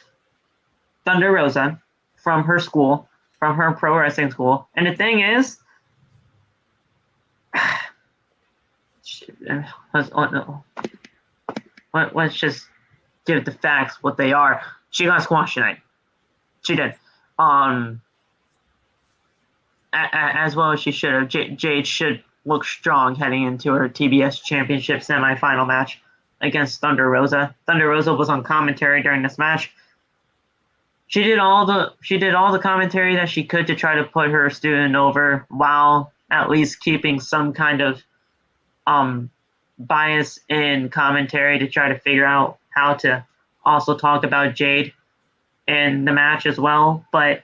Thunder Rosa from her school, from her pro wrestling school. And the thing is, let's just give the facts what they are. She got squashed tonight. She did. As well as she should have. Jade should look strong heading into her TBS Championship semifinal match against Thunder Rosa. Thunder Rosa was on commentary during this match. She did all the commentary that she could to try to put her student over, while at least keeping some kind of bias in commentary to try to figure out how to also talk about Jade in the match as well. But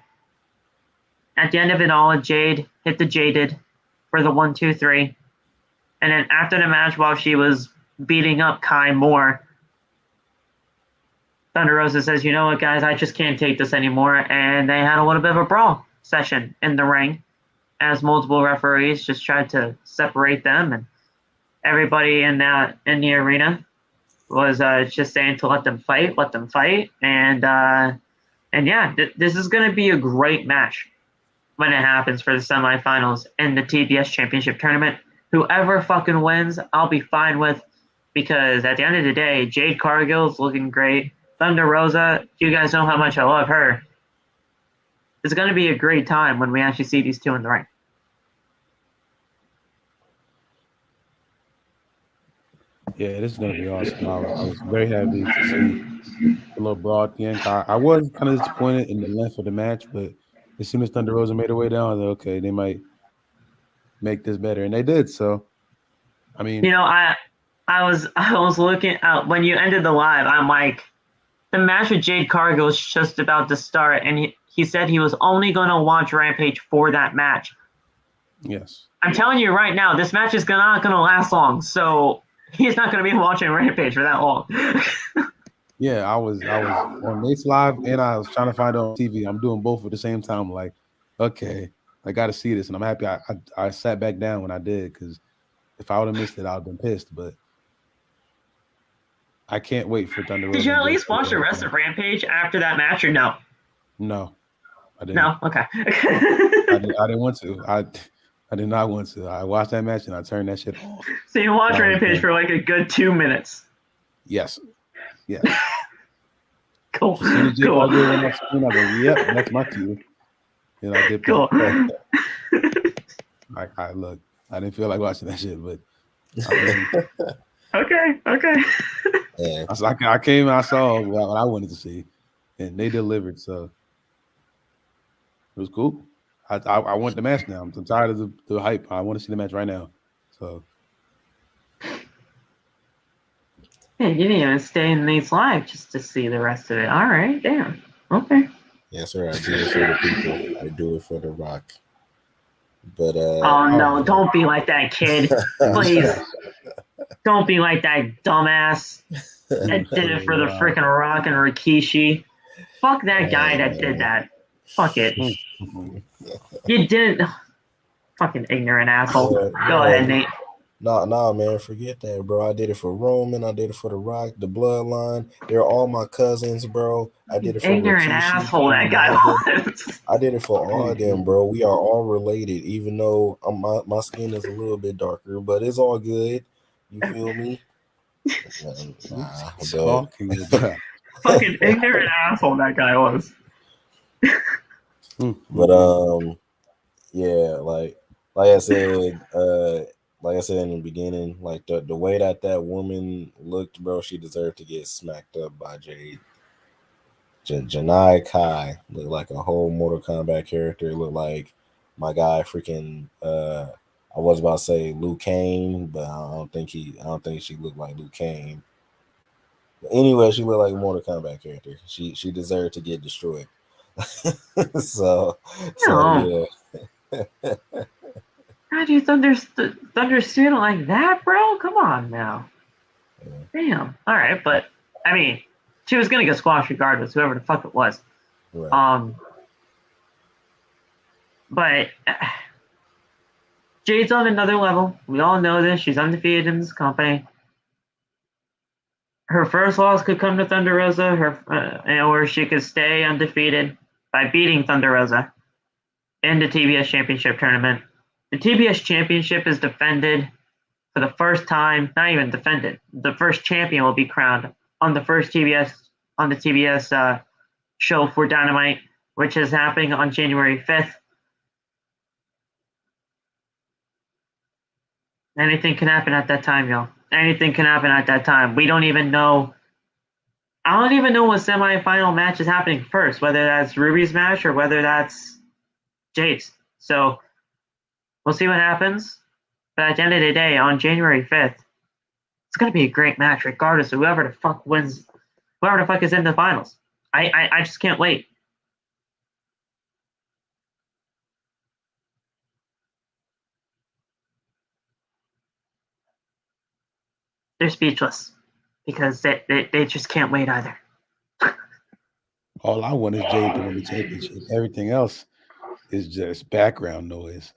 at the end of it all, Jade hit the Jaded for the 1-2-3. And then after the match, while she was beating up Kai more, Thunder Rosa says, "You know what, guys, I just can't take this anymore." And they had a little bit of a brawl session in the ring, as multiple referees just tried to separate them, and everybody in the arena was just saying to let them fight, and yeah, this is going to be a great match when it happens for the semifinals in the TBS Championship Tournament. Whoever fucking wins, I'll be fine with, because at the end of the day, Jade Cargill's looking great. Thunder Rosa, you guys know how much I love her. It's going to be a great time when we actually see these two in the ring. Yeah, this is gonna be awesome. I was very happy to see the little brawl at the end. I was kind of disappointed in the length of the match, but as soon as Thunder Rosa made her way down, I was like, okay, they might make this better, and they did. So, I mean, I was looking out when you ended the live. I'm like, the match with Jade Cargill was just about to start, and he said he was only going to watch Rampage for that match. yes, I'm telling you right now, this match is not going to last long, so he's not going to be watching Rampage for that long. yeah, I was on Nate's live, and I was trying to find it on TV. I'm doing both at the same time. Like, okay, I got to see this, and I'm happy I sat back down when I did, because if I would have missed it, I'd have been pissed. But I can't wait for Thunder Rosa. Did you at least watch the rest of Rampage after that match, or no? No, I didn't. No, okay. I didn't want to. I did not want to. I watched that match and I turned that shit off. So you watched Rampage for like a good 2 minutes. Yes. Yes. Cool. As soon as you cool. did on that screen, I go, yep, that's my cue. And I did cool. I look, I didn't feel like watching that shit, but I mean, okay. Yeah. I came and I saw what I wanted to see, and they delivered. So it was cool. I want the match now. I'm tired of the hype. I want to see the match right now. So yeah, you didn't even stay in Nate's live just to see the rest of it. All right, damn. Okay. Yes, sir. I do it for the people. I do it for the Rock. But oh no, don't be like that, kid. Please. Don't be like that dumbass that did it for the freaking Rock and Rikishi. Fuck that guy that did that. Fuck it. You didn't. Fucking ignorant asshole. Go ahead, Nate. Nah, man, forget that, bro. I did it for Roman. I did it for the Rock, the Bloodline. They're all my cousins, bro. I did it for ignorant Rikishi, asshole that guy was. I did it for all of them, bro. We are all related, even though my skin is a little bit darker, but it's all good. You feel me? Fucking ignorant asshole that guy was. But yeah, like I said, like I said in the beginning, like the way that woman looked, bro, she deserved to get smacked up by Jade. Janai Kai looked like a whole Mortal Kombat character. It looked like my guy freaking I was about to say Liu Kang, but I don't think she looked like Liu Kang. But anyway, she looked like a Mortal Kombat character. She deserved to get destroyed. so yeah. God, you understood it like that, bro? Come on now. Yeah. Damn. All right, but I mean, she was gonna get squashed regardless, whoever the fuck it was. Right. But Jade's on another level. We all know this. She's undefeated in this company. Her first loss could come to Thunder Rosa, or she could stay undefeated by beating Thunder Rosa in the TBS Championship tournament. The TBS Championship is defended for the first time. Not even defended. The first champion will be crowned on the TBS show for Dynamite, which is happening on January 5th. Anything can happen at that time, y'all. Anything can happen at that time. We don't even know. I don't even know what semifinal match is happening first, whether that's Ruby's match or whether that's Jade's. So we'll see what happens. But at the end of the day, on January 5th, it's going to be a great match, regardless of whoever the fuck wins, whoever the fuck is in the finals. I just can't wait. They're speechless because they just can't wait either. All I want is Jade to win the championship. Everything else is just background noise.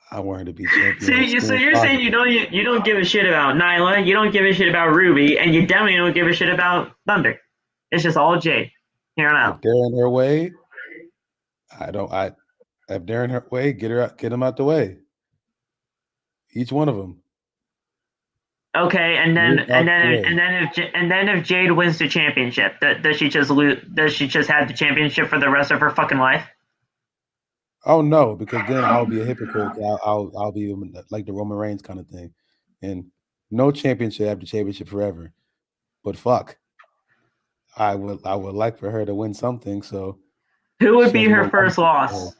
I want her to be champion. So you're saying you don't give a shit about Nyla, you don't give a shit about Ruby, and you definitely don't give a shit about Thunder. It's just all Jade here on out. If they're in her way, if they're in her way, get them out the way. Each one of them. Okay, and then if Jade wins the championship, does she just lose? Does she just have the championship for the rest of her fucking life? Oh no, because then I'll be a hypocrite. I'll be like the Roman Reigns kind of thing, and No championship after championship forever. But fuck, I would like for her to win something. So Who would she be has her more first competition for loss?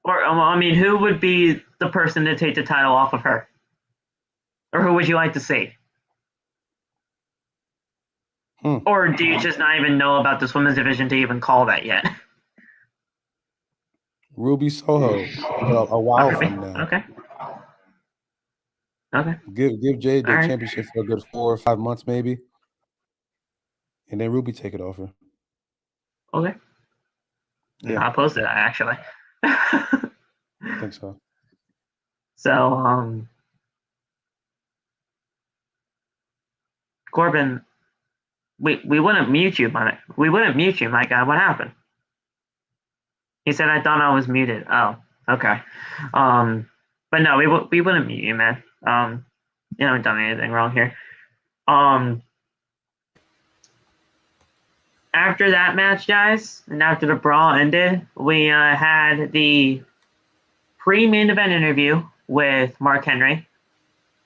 Or, I mean, who would be the person to take the title off of her? Or who would you like to see? her. Or do you just not even know about this women's division to even call that yet? Ruby Soho, a while Ruby. from now. Okay. Okay. Give Jade the All right. championship for a good 4 or 5 months, maybe, and then Ruby take it off her. Okay. Yeah, I'll post it actually. I think so. So, Corbin, we wouldn't mute you, my guy. What happened? He said, "I thought I was muted." Oh, okay. But no, we wouldn't mute you, man. You haven't done anything wrong here. After that match, guys, and after the brawl ended, we had the pre-main event interview with Mark Henry,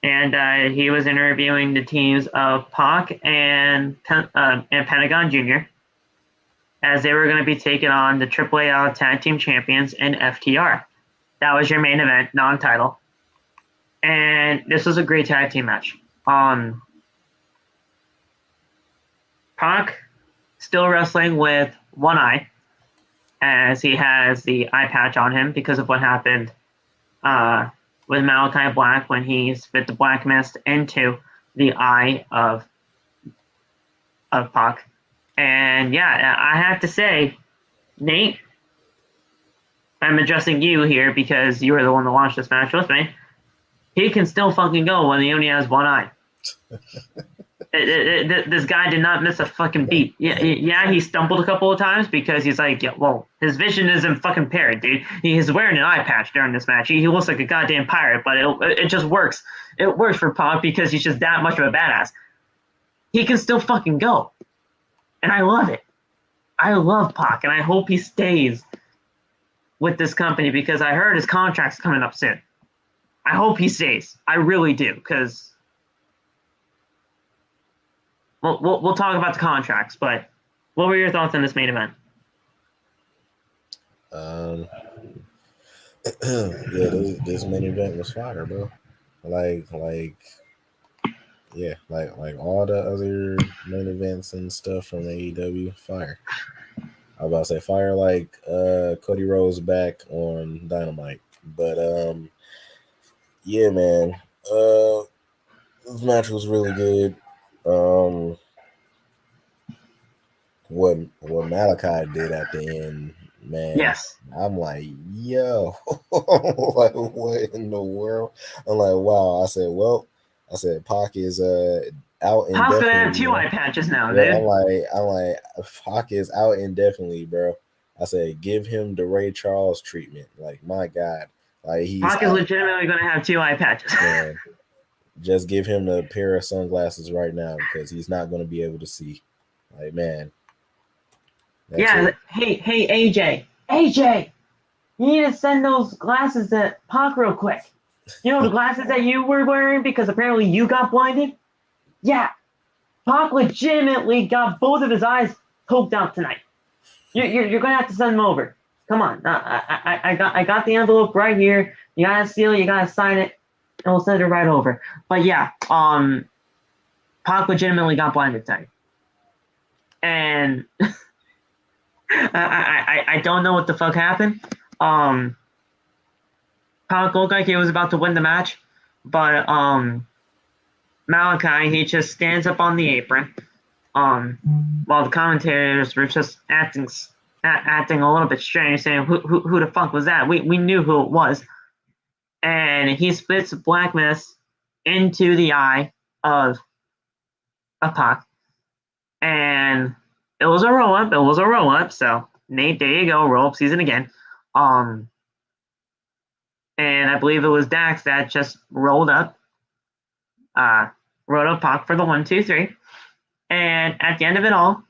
and he was interviewing the teams of Pac and Pentagon Jr. as they were going to be taking on the AAA Tag Team Champions in FTR. That was your main event, non-title, and this was a great tag team match. Pac still wrestling with one eye, as he has the eye patch on him because of what happened with Malachi Black when he spit the black mist into the eye of Pac. And yeah, I have to say, Nate, I'm addressing you here because you were the one that watched this match with me. He can still fucking go when he only has one eye. This guy did not miss a fucking beat. Yeah, he stumbled a couple of times because he's like, yeah, well, his vision isn't fucking paired, dude. He's wearing an eye patch during this match. He looks like a goddamn pirate, but it just works. It works for Pac because he's just that much of a badass. He can still fucking go. And I love it. I love Pac, and I hope he stays with this company because I heard his contract's coming up soon. I hope he stays. I really do, because we'll talk about the contracts, but what were your thoughts on this main event? Yeah, this main event was fire, bro. Like all the other main events and stuff from AEW, fire. I was about to say fire like Cody Rhodes back on Dynamite. But yeah, man. This match was really good. What Malachi did at the end, man. Yes. I'm like, yo, like what in the world? I'm like, wow. I said, Pac is out indefinitely. Pac's gonna have two eye patches now, dude. I'm like, Pac is out indefinitely, bro. I said, give him the Ray Charles treatment. Like, my God, like Pac is legitimately gonna have two eye patches. Man, just give him a pair of sunglasses right now because he's not gonna be able to see. Like, man. Yeah. It. Hey, AJ, you need to send those glasses to Pac real quick. You know the glasses that you were wearing because apparently you got blinded? Yeah. Pac legitimately got both of his eyes poked out tonight. You're gonna have to send them over. Come on. I got the envelope right here. You gotta seal it, you gotta sign it, and we'll send it right over. But yeah, Pac legitimately got blinded tonight. And I don't know what the fuck happened. Pac looked like he was about to win the match, but Malachi, he just stands up on the apron, while the commentators were just acting a little bit strange, saying who the fuck was that? We knew who it was, and he spits black mist into the eye of Pac, and it was a roll up. So Nate, there you go, roll up season again. And I believe it was Dax that just rolled up Pac for the 1, 2, 3. And at the end of it all,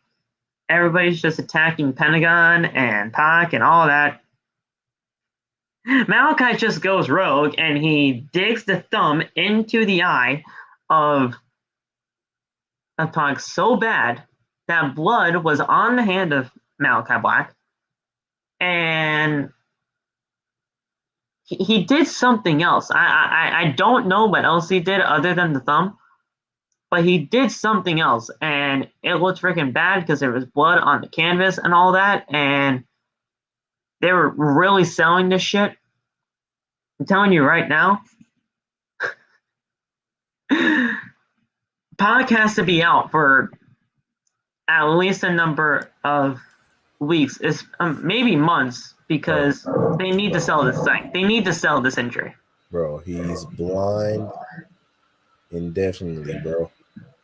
everybody's just attacking Pentagon and Pac and all that. Malachi just goes rogue and he digs the thumb into the eye of of Pac so bad that blood was on the hand of Malachi Black, and he did something else. I don't know what else he did other than the thumb, but he did something else, and it looked freaking bad because there was blood on the canvas and all that, and they were really selling this shit. I'm telling you right now, Pac has to be out for at least a number of weeks, is maybe months, because they need to sell this thing. They need to sell this injury. Bro, he's blind indefinitely, bro.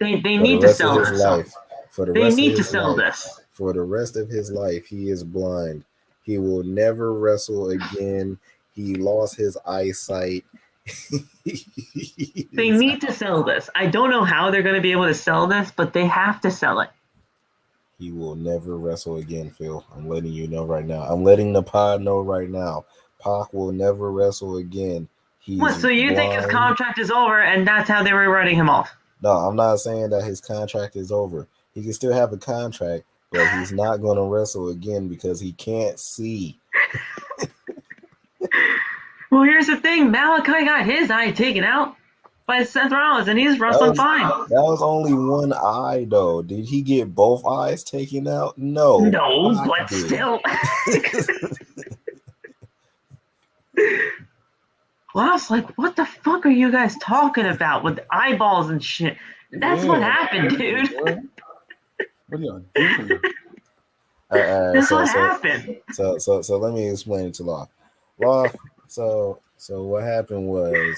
They need to sell this. For the They rest need of to his sell life, this. for the rest of his life, he is blind. He will never wrestle again. He lost his eyesight. They need to sell this. I don't know how they're going to be able to sell this, but they have to sell it. He will never wrestle again, Phil. I'm letting you know right now. I'm letting the pod know right now. Pac will never wrestle again. What, so you think his contract is over, and that's how they were writing him off? No, I'm not saying that his contract is over. He can still have a contract, but he's not going to wrestle again because he can't see. Well, here's the thing. Malachi got his eye taken out by Seth Rollins, and he's wrestling fine. That was only one eye, though. Did he get both eyes taken out? No. No, but still. Well, I was like, what the fuck are you guys talking about with eyeballs and shit? That's what happened, dude. What are y'all doing? That's what happened. So let me explain it to Loth. So what happened was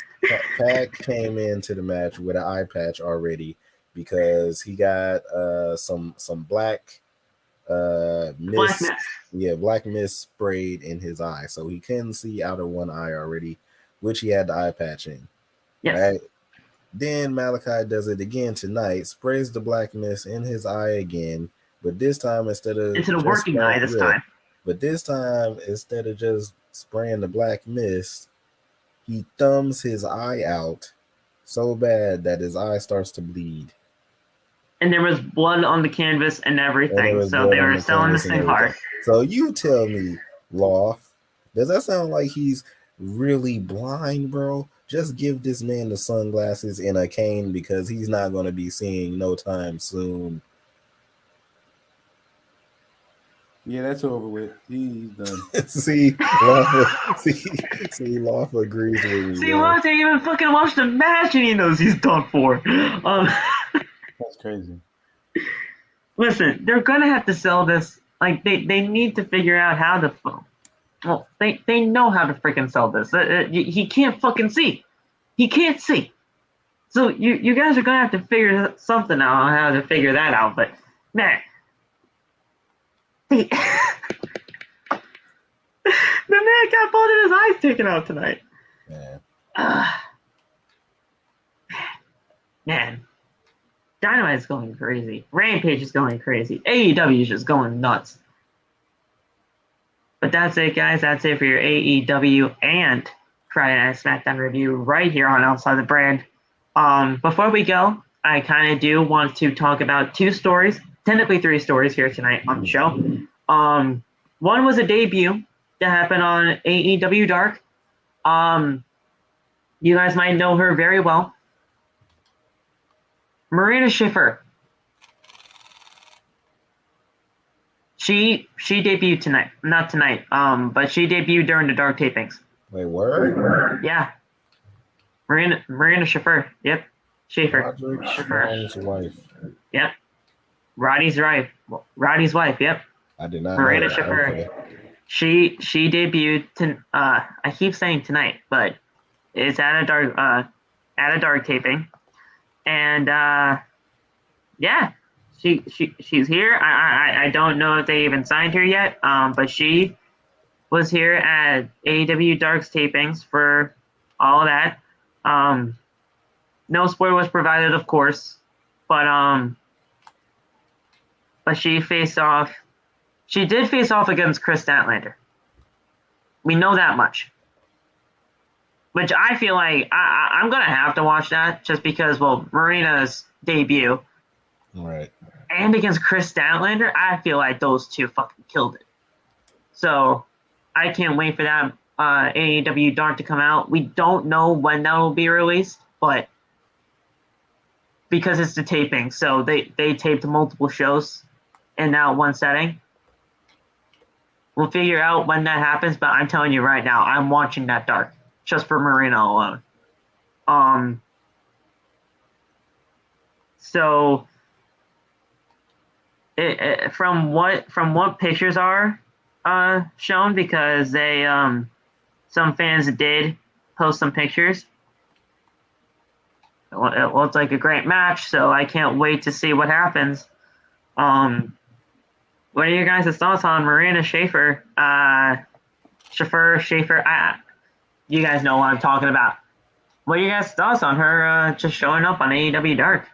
Pac came into the match with an eye patch already because he got some black mist. Black mist sprayed in his eye, so he couldn't see out of one eye already, which he had the eye patch in. Yes. Right? Then Malachi does it again tonight, sprays the black mist in his eye again, but this time instead of into the working eye this time. But this time, instead of just spraying the black mist, he thumbs his eye out so bad that his eye starts to bleed. And there was blood on the canvas and everything, so they were selling this thing hard. So you tell me, Loth, does that sound like he's really blind, bro? Just give this man the sunglasses and a cane because he's not going to be seeing no time soon. Yeah, that's over with. He's done. See, Loth agrees with me. See, Loth ain't even fucking watched the match and he knows he's done for. That's crazy. Listen, they're gonna have to sell this. Like they need to figure out how to. Well, they know how to freaking sell this. He can't fucking see. He can't see. So you guys are gonna have to figure something out on how to figure that out. But man. The man got both of his eyes taken out tonight. Man. Dynamite is going crazy. Rampage is going crazy. AEW is just going nuts. But that's it, guys. That's it for your AEW and Friday Night SmackDown review right here on Outside the Brand. Before we go, I kind of do want to talk about two stories. Technically 3 stories here tonight on the show. One was a debut that happened on AEW Dark. You guys might know her very well. Marina Schiffer. She debuted tonight. Not tonight. But she debuted during the Dark tapings. Wait, word? Yeah. Marina Schiffer. Yep. Schiffer. Roderick's wife. Yep. Roddy's wife, yep. I did not Marina know Schiffer. Okay. She debuted I keep saying tonight, but it's at a dark taping. And yeah, she's here. I don't know if they even signed her yet. But she was here at AEW Dark's tapings for all of that. No spoilers provided, of course, but she faced off. She did face off against Chris Statlander. We know that much. Which I feel like I'm going to have to watch that just because, well, Marina's debut. Right. and against Chris Statlander, I feel like those two fucking killed it. So I can't wait for that AEW Dark to come out. We don't know when that will be released, but because it's the taping, so they taped multiple shows in that one setting. We'll figure out when that happens, but I'm telling you right now, I'm watching that Dark just for Marina alone. So from what pictures are shown, because they some fans did post some pictures. It looks like a great match, so I can't wait to see what happens. What are your guys' thoughts on Marina Schaefer? Schaefer. You guys know what I'm talking about. What are your guys' thoughts on her just showing up on AEW Dark?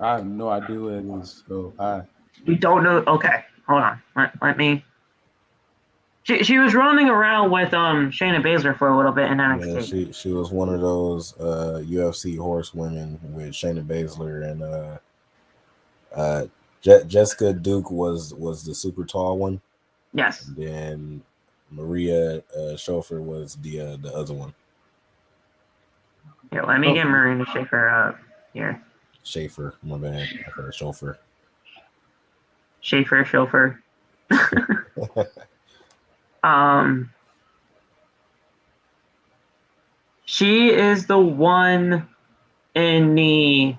I have no idea what it is. So You don't know? Okay, hold on. Let me. She was running around with Shayna Baszler for a little bit in NXT. Yeah, she was one of those UFC horsewomen with Shayna Baszler and Jessica Duke was the super tall one. Yes. And then Maria Schofer was the other one. Here, let me get Marina Schaefer up here. Schaefer, my bad. I said Schofer. Chauffeur. She is the one in the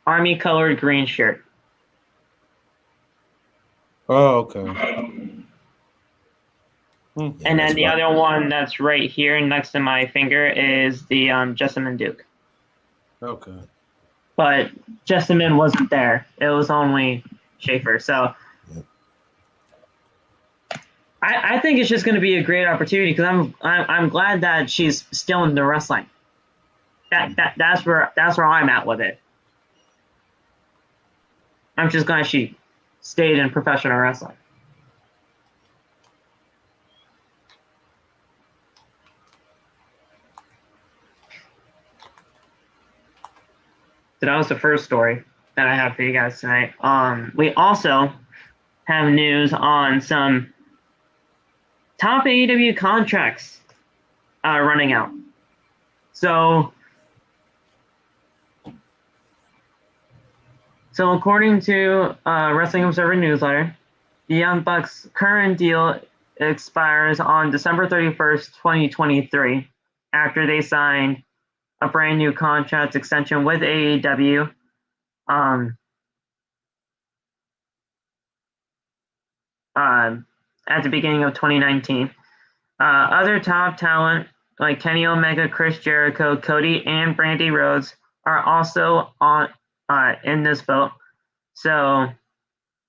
army colored green shirt. Oh, okay. Yeah, and then the other one that's right here next to my finger is the Jessamine Duke. Okay. But Jessamine wasn't there. It was only Schaefer. So I think it's just going to be a great opportunity because I'm glad that she's still in the wrestling. That's where I'm at with it. I'm just glad she stayed in professional wrestling. So that was the first story that I have for you guys tonight. We also have news on some top AEW contracts running out. So according to Wrestling Observer newsletter, the Young Bucks' current deal expires on December 31st, 2023, after they signed a brand new contract extension with AEW. At the beginning of 2019. Other top talent like Kenny Omega, Chris Jericho, Cody, and Brandy Rhodes are also on in this boat. So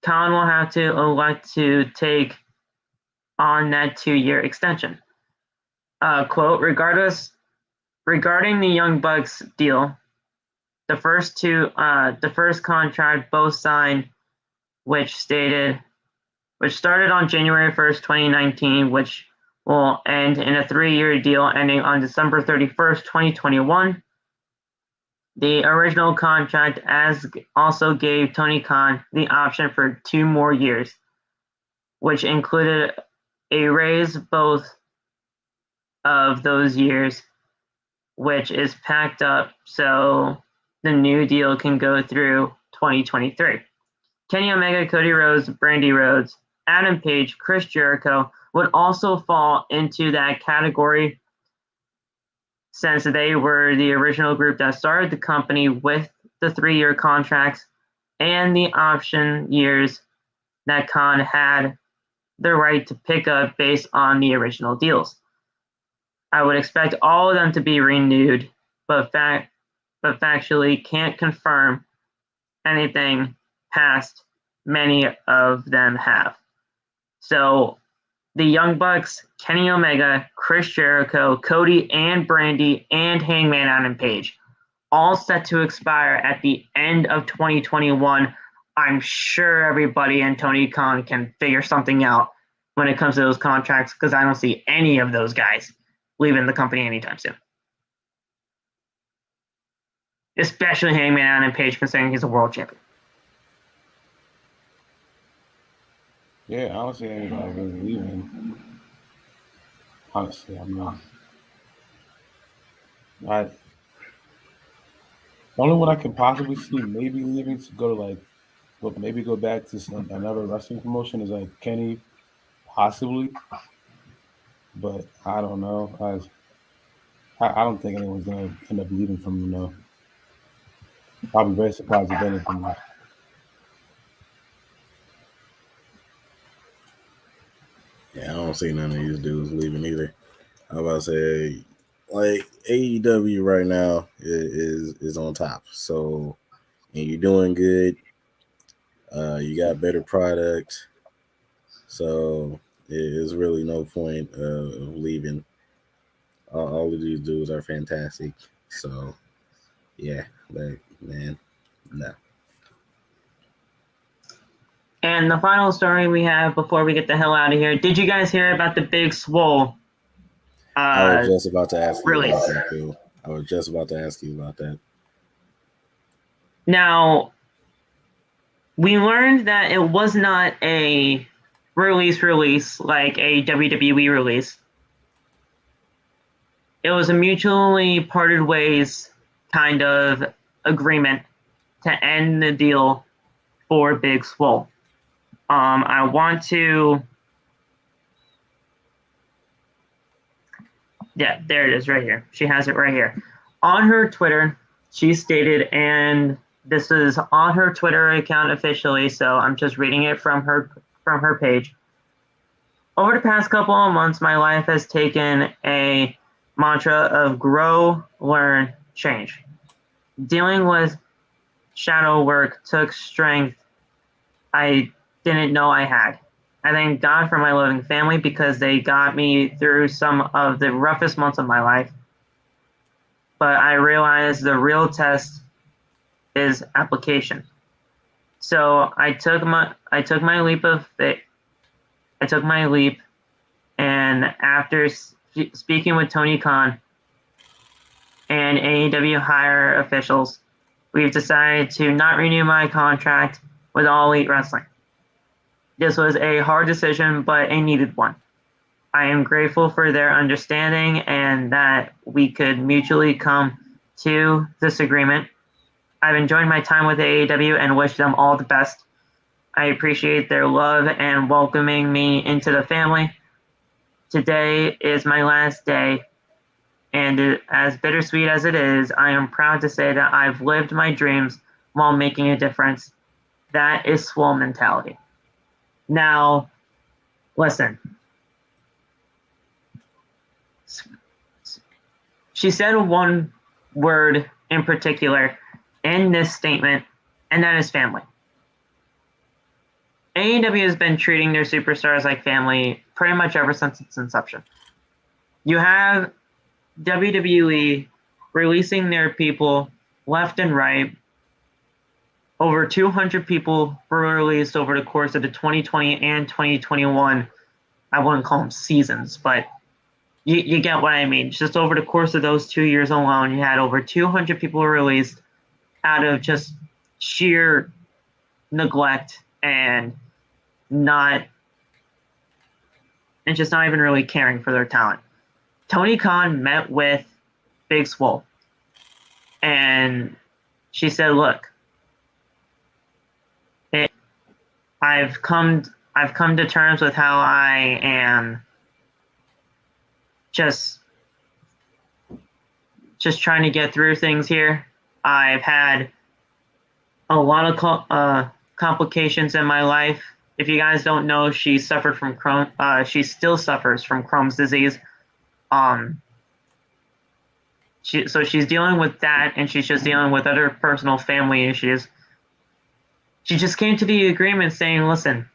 Khan will have to elect to take on that 2-year extension. Quote, regarding the Young Bucks deal, the first contract both signed, which started on January 1st, 2019, which will end in a 3-year deal ending on December 31st, 2021. The original contract also gave Tony Khan the option for 2 more years, which included a raise both of those years, which is packed up so the new deal can go through 2023. Kenny Omega, Cody Rhodes, Brandy Rhodes, Adam Page, Chris Jericho would also fall into that category since they were the original group that started the company with the 3-year contracts and the option years that Khan had the right to pick up based on the original deals. I would expect all of them to be renewed, but factually can't confirm anything past many of them have. So the Young Bucks, Kenny Omega, Chris Jericho, Cody and Brandy, and Hangman Adam Page, all set to expire at the end of 2021. I'm sure everybody and Tony Khan can figure something out when it comes to those contracts because I don't see any of those guys leaving the company anytime soon. especially Hangman Adam Page, considering he's a world champion. Yeah, I don't see anybody really leaving. Honestly, I mean, the only one I can possibly see maybe leaving to go to maybe go back to another wrestling promotion is like Kenny, possibly, but I don't know. I don't think anyone's gonna end up leaving from him though. I'll be very surprised if anything. Yeah, I don't see none of these dudes leaving either. I was about to say, like AEW right now is on top. So, and you're doing good. You got better product. So there's really no point of leaving. All of these dudes are fantastic. So yeah, but man, no. And the final story we have before we get the hell out of here. Did you guys hear about the Big Swole I was just about to ask you release? about that, Phil. I was just about to ask you about that. Now, we learned that it was not a release like a WWE release. It was a mutually parted ways kind of agreement to end the deal for Big Swole. I want to... Yeah, there it is right here. She has it right here. On her Twitter, she stated, and this is on her Twitter account officially, so I'm just reading it from her page. Over the past couple of months, my life has taken a mantra of grow, learn, change. Dealing with shadow work took strength I didn't know I had. I thank God for my loving family because they got me through some of the roughest months of my life. But I realized the real test is application. So I took my leap of faith. I took my leap, and after speaking with Tony Khan and AEW higher officials, we've decided to not renew my contract with All Elite Wrestling. This was a hard decision, but a needed one. I am grateful for their understanding and that we could mutually come to this agreement. I've enjoyed my time with AEW and wish them all the best. I appreciate their love and welcoming me into the family. Today is my last day, and as bittersweet as it is, I am proud to say that I've lived my dreams while making a difference. That is Swole mentality. Now, listen. She said one word in particular in this statement, and that is family. AEW has been treating their superstars like family pretty much ever since its inception. You have WWE releasing their people left and right. Over 200 people were released over the course of the 2020 and 2021. I wouldn't call them seasons, but you get what I mean. Just over the course of those 2 years alone, you had over 200 people released out of just sheer neglect and just not even really caring for their talent. Tony Khan met with Big Swole, and she said, "Look, I've come to terms with how I am just trying to get through things here. I've had a lot of complications in my life. If you guys don't know, she suffered from Crohn. She still suffers from Crohn's disease. So she's dealing with that, and she's just dealing with other personal family issues. She just came to the agreement saying, listen,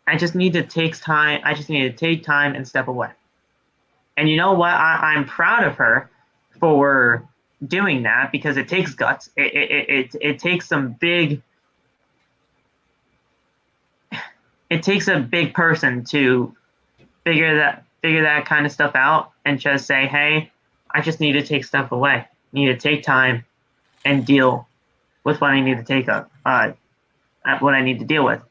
I just need to take time. I just need to take time and step away. And you know what? I'm proud of her for doing that because it takes guts. It takes some big. It takes a big person to figure that kind of stuff out and just say, hey, I just need to take stuff away. I need to take time and deal with what I need to take up, what I need to deal with.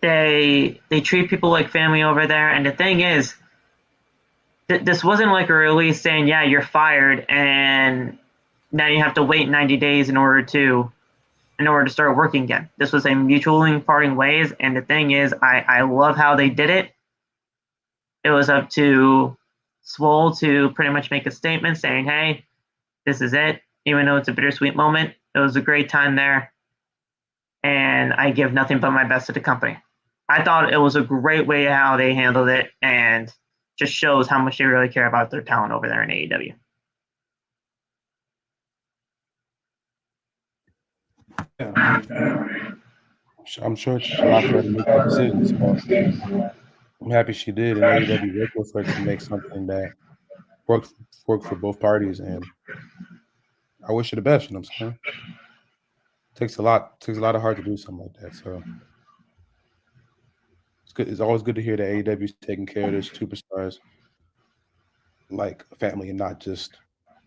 They treat people like family over there, and the thing is, this wasn't like a release saying, yeah, you're fired, and now you have to wait 90 days in order to start working again. This was a mutually parting ways, and the thing is, I love how they did it. It was up to Swole to pretty much make a statement saying, hey, this is it, even though it's a bittersweet moment. It was a great time there, and I give nothing but my best to the company. I thought it was a great way how they handled it, and just shows how much they really care about their talent over there in AEW. Yeah, I'm sure it's a lot for her to make that decision. So I'm happy she did, and AEW worked with her to make something that worked for both parties. And I wish her the best. You know what I'm saying? Takes a lot of heart to do something like that. So it's good. It's always good to hear that AEW is taking care of their superstars like a family and not just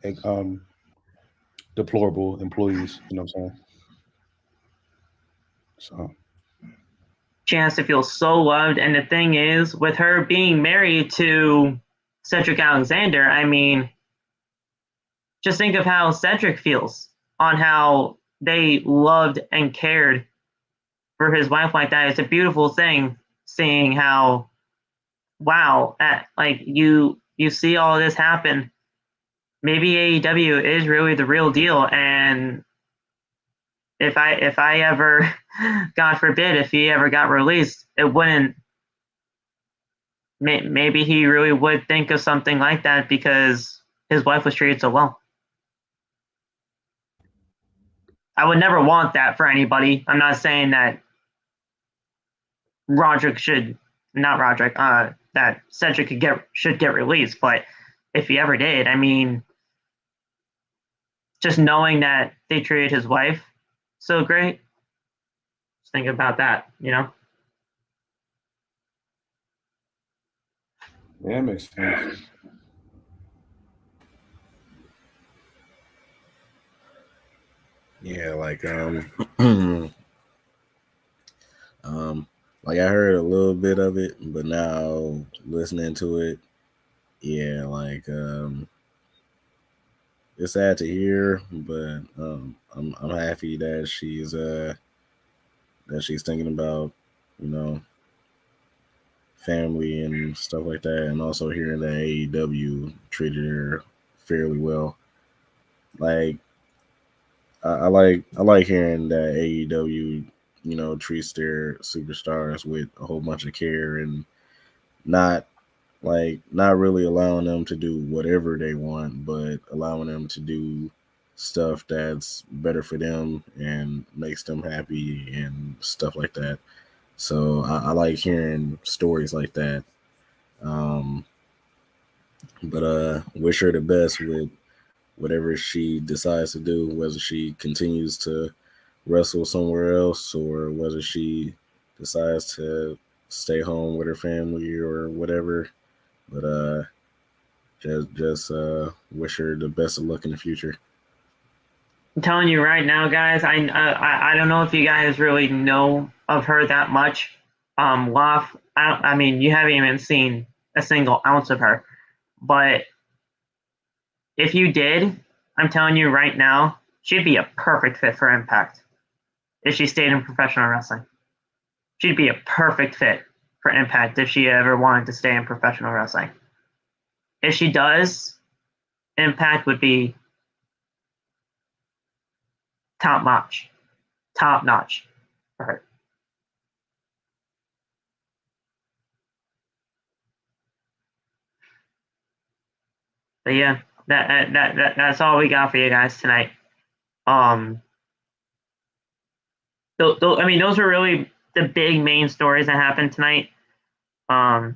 like, deplorable employees. You know what I'm saying? So Chance to feel so loved, and the thing is, with her being married to Cedric Alexander, I mean, just think of how Cedric feels on how they loved and cared for his wife like that. It's a beautiful thing seeing how, wow, like you see all this happen. Maybe AEW is really the real deal, and if I ever, God forbid, if he ever got released, it wouldn't. Maybe he really would think of something like that because his wife was treated so well. I would never want that for anybody. I'm not saying that that Cedric should get released, but if he ever did, I mean, just knowing that they treated his wife so great, just think about that, you know? yeah, it makes sense. Yeah, like like I heard a little bit of it, but now listening to it, yeah, like it's sad to hear, but I'm happy that she's thinking about, you know, family and stuff like that, and also hearing that AEW treated her fairly well. Like I like hearing that AEW, you know, treats their superstars with a whole bunch of care and not not really allowing them to do whatever they want, but allowing them to do stuff that's better for them and makes them happy and stuff like that. So I like hearing stories like that. Um, but wish her the best with whatever she decides to do, whether she continues to wrestle somewhere else or whether she decides to stay home with her family or whatever. But just wish her the best of luck in the future. I'm telling you right now, guys, I don't know if you guys really know of her that much. Loth, I mean, you haven't even seen a single ounce of her, but if you did, I'm telling you right now, she'd be a perfect fit for Impact if she stayed in professional wrestling. She'd be a perfect fit for Impact if she ever wanted to stay in professional wrestling. If she does, Impact would be top notch for her. But yeah, that's all we got for you guys tonight. I mean, those are really the big main stories that happened tonight. I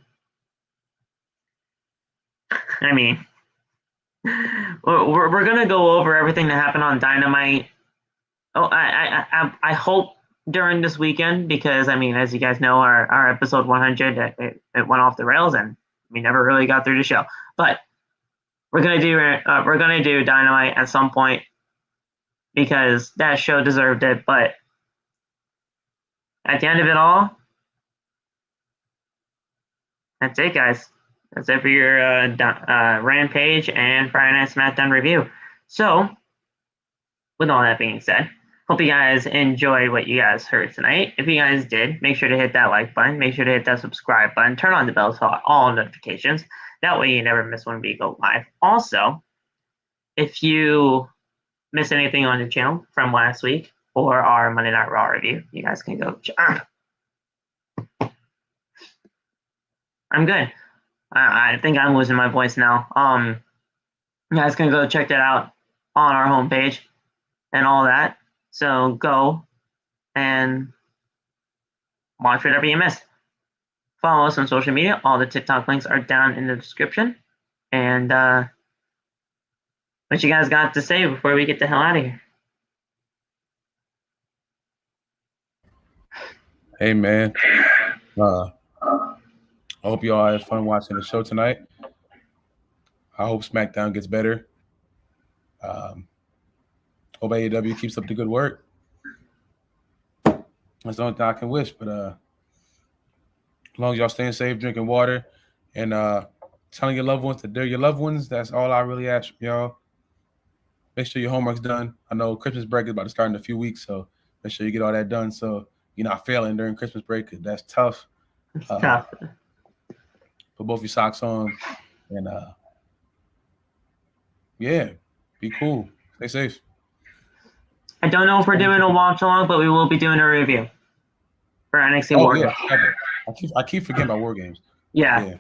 mean, we're gonna go over everything that happened on Dynamite. Oh, I hope during this weekend, because I mean, as you guys know, our episode 100 it went off the rails and we never really got through the show. But we're gonna do Dynamite at some point because that show deserved it. But at the end of it all, that's it, guys. That's it for your Rampage and Friday Night SmackDown review. So, with all that being said, hope you guys enjoyed what you guys heard tonight. If you guys did, make sure to hit that like button. Make sure to hit that subscribe button. Turn on the bell for all notifications. That way you never miss when we go live. Also, if you miss anything on the channel from last week or our Monday Night Raw review, you guys can go. I'm good. I think I'm losing my voice now. You guys can go check that out on our homepage and all that. So go and watch whatever you missed. Follow us on social media. All the TikTok links are down in the description. And what you guys got to say before we get the hell out of here? Hey, man. I hope you all had fun watching the show tonight. I hope SmackDown gets better. Hope AEW keeps up the good work. That's the only thing I can wish. But as long as y'all staying safe, drinking water, and telling your loved ones that they're your loved ones, that's all I really ask from y'all. Make sure your homework's done. I know Christmas break is about to start in a few weeks, so make sure you get all that done so you're not failing during Christmas break, because that's tough. It's tough. Put both your socks on, and yeah, be cool. Stay safe. I don't know if we're doing a watch along, but we will be doing a review for NXT War Games. I keep forgetting about War Games. Yeah.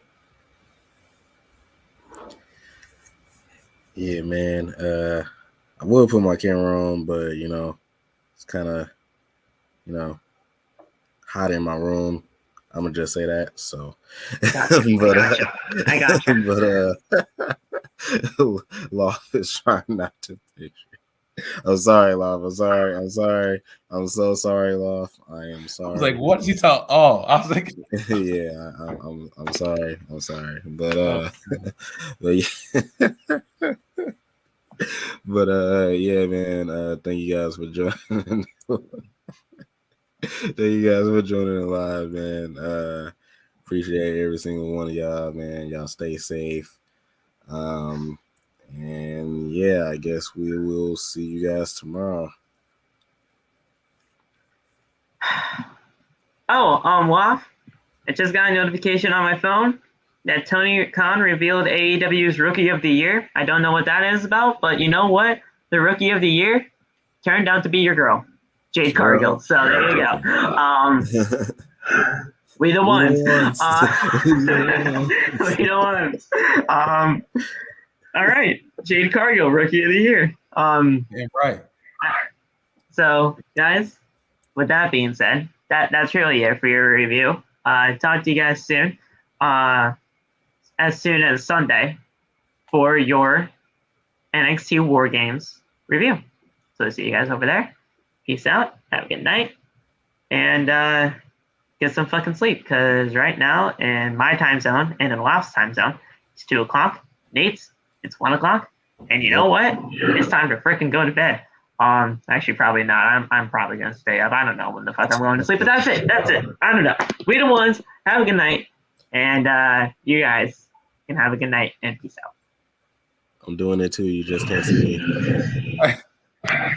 Yeah, man. I will put my camera on, but it's kind of hot in my room. I'm gonna just say that. So, Gotcha. I got you. But Loth is trying not to picture. I'm sorry, Loth. I'm sorry. I'm so sorry, Loth. I am sorry. I was like, what is he talking? Oh, I was like, yeah, I'm sorry. I'm sorry. But but yeah, man. Thank you guys for joining. Thank you guys for joining live, man. Appreciate every single one of y'all, man. Y'all stay safe. And yeah, I guess we will see you guys tomorrow. Woff, I just got a notification on my phone that Tony Khan revealed AEW's Rookie of the Year. I don't know what that is about, but you know what? The Rookie of the Year turned out to be your girl, Jade Cargill. So there you go. We the ones. We the ones. All right, Jade Cargill, Rookie of the Year. yeah, right. So, guys, with that being said, that's really it for your review. Talk to you guys soon. As soon as Sunday for your NXT War Games review. So see you guys over there. Peace out. Have a good night. And get some fucking sleep, because right now in my time zone and in Loft's time zone, it's 2 o'clock. Nate's, it's 1 o'clock. And you know what? It's time to freaking go to bed. Actually, probably not. I'm probably gonna stay up. I don't know when the fuck I'm going to sleep, but that's it. I don't know. We the ones. Have a good night, and you guys can have a good night and peace out. I'm doing it too. You just can't see me.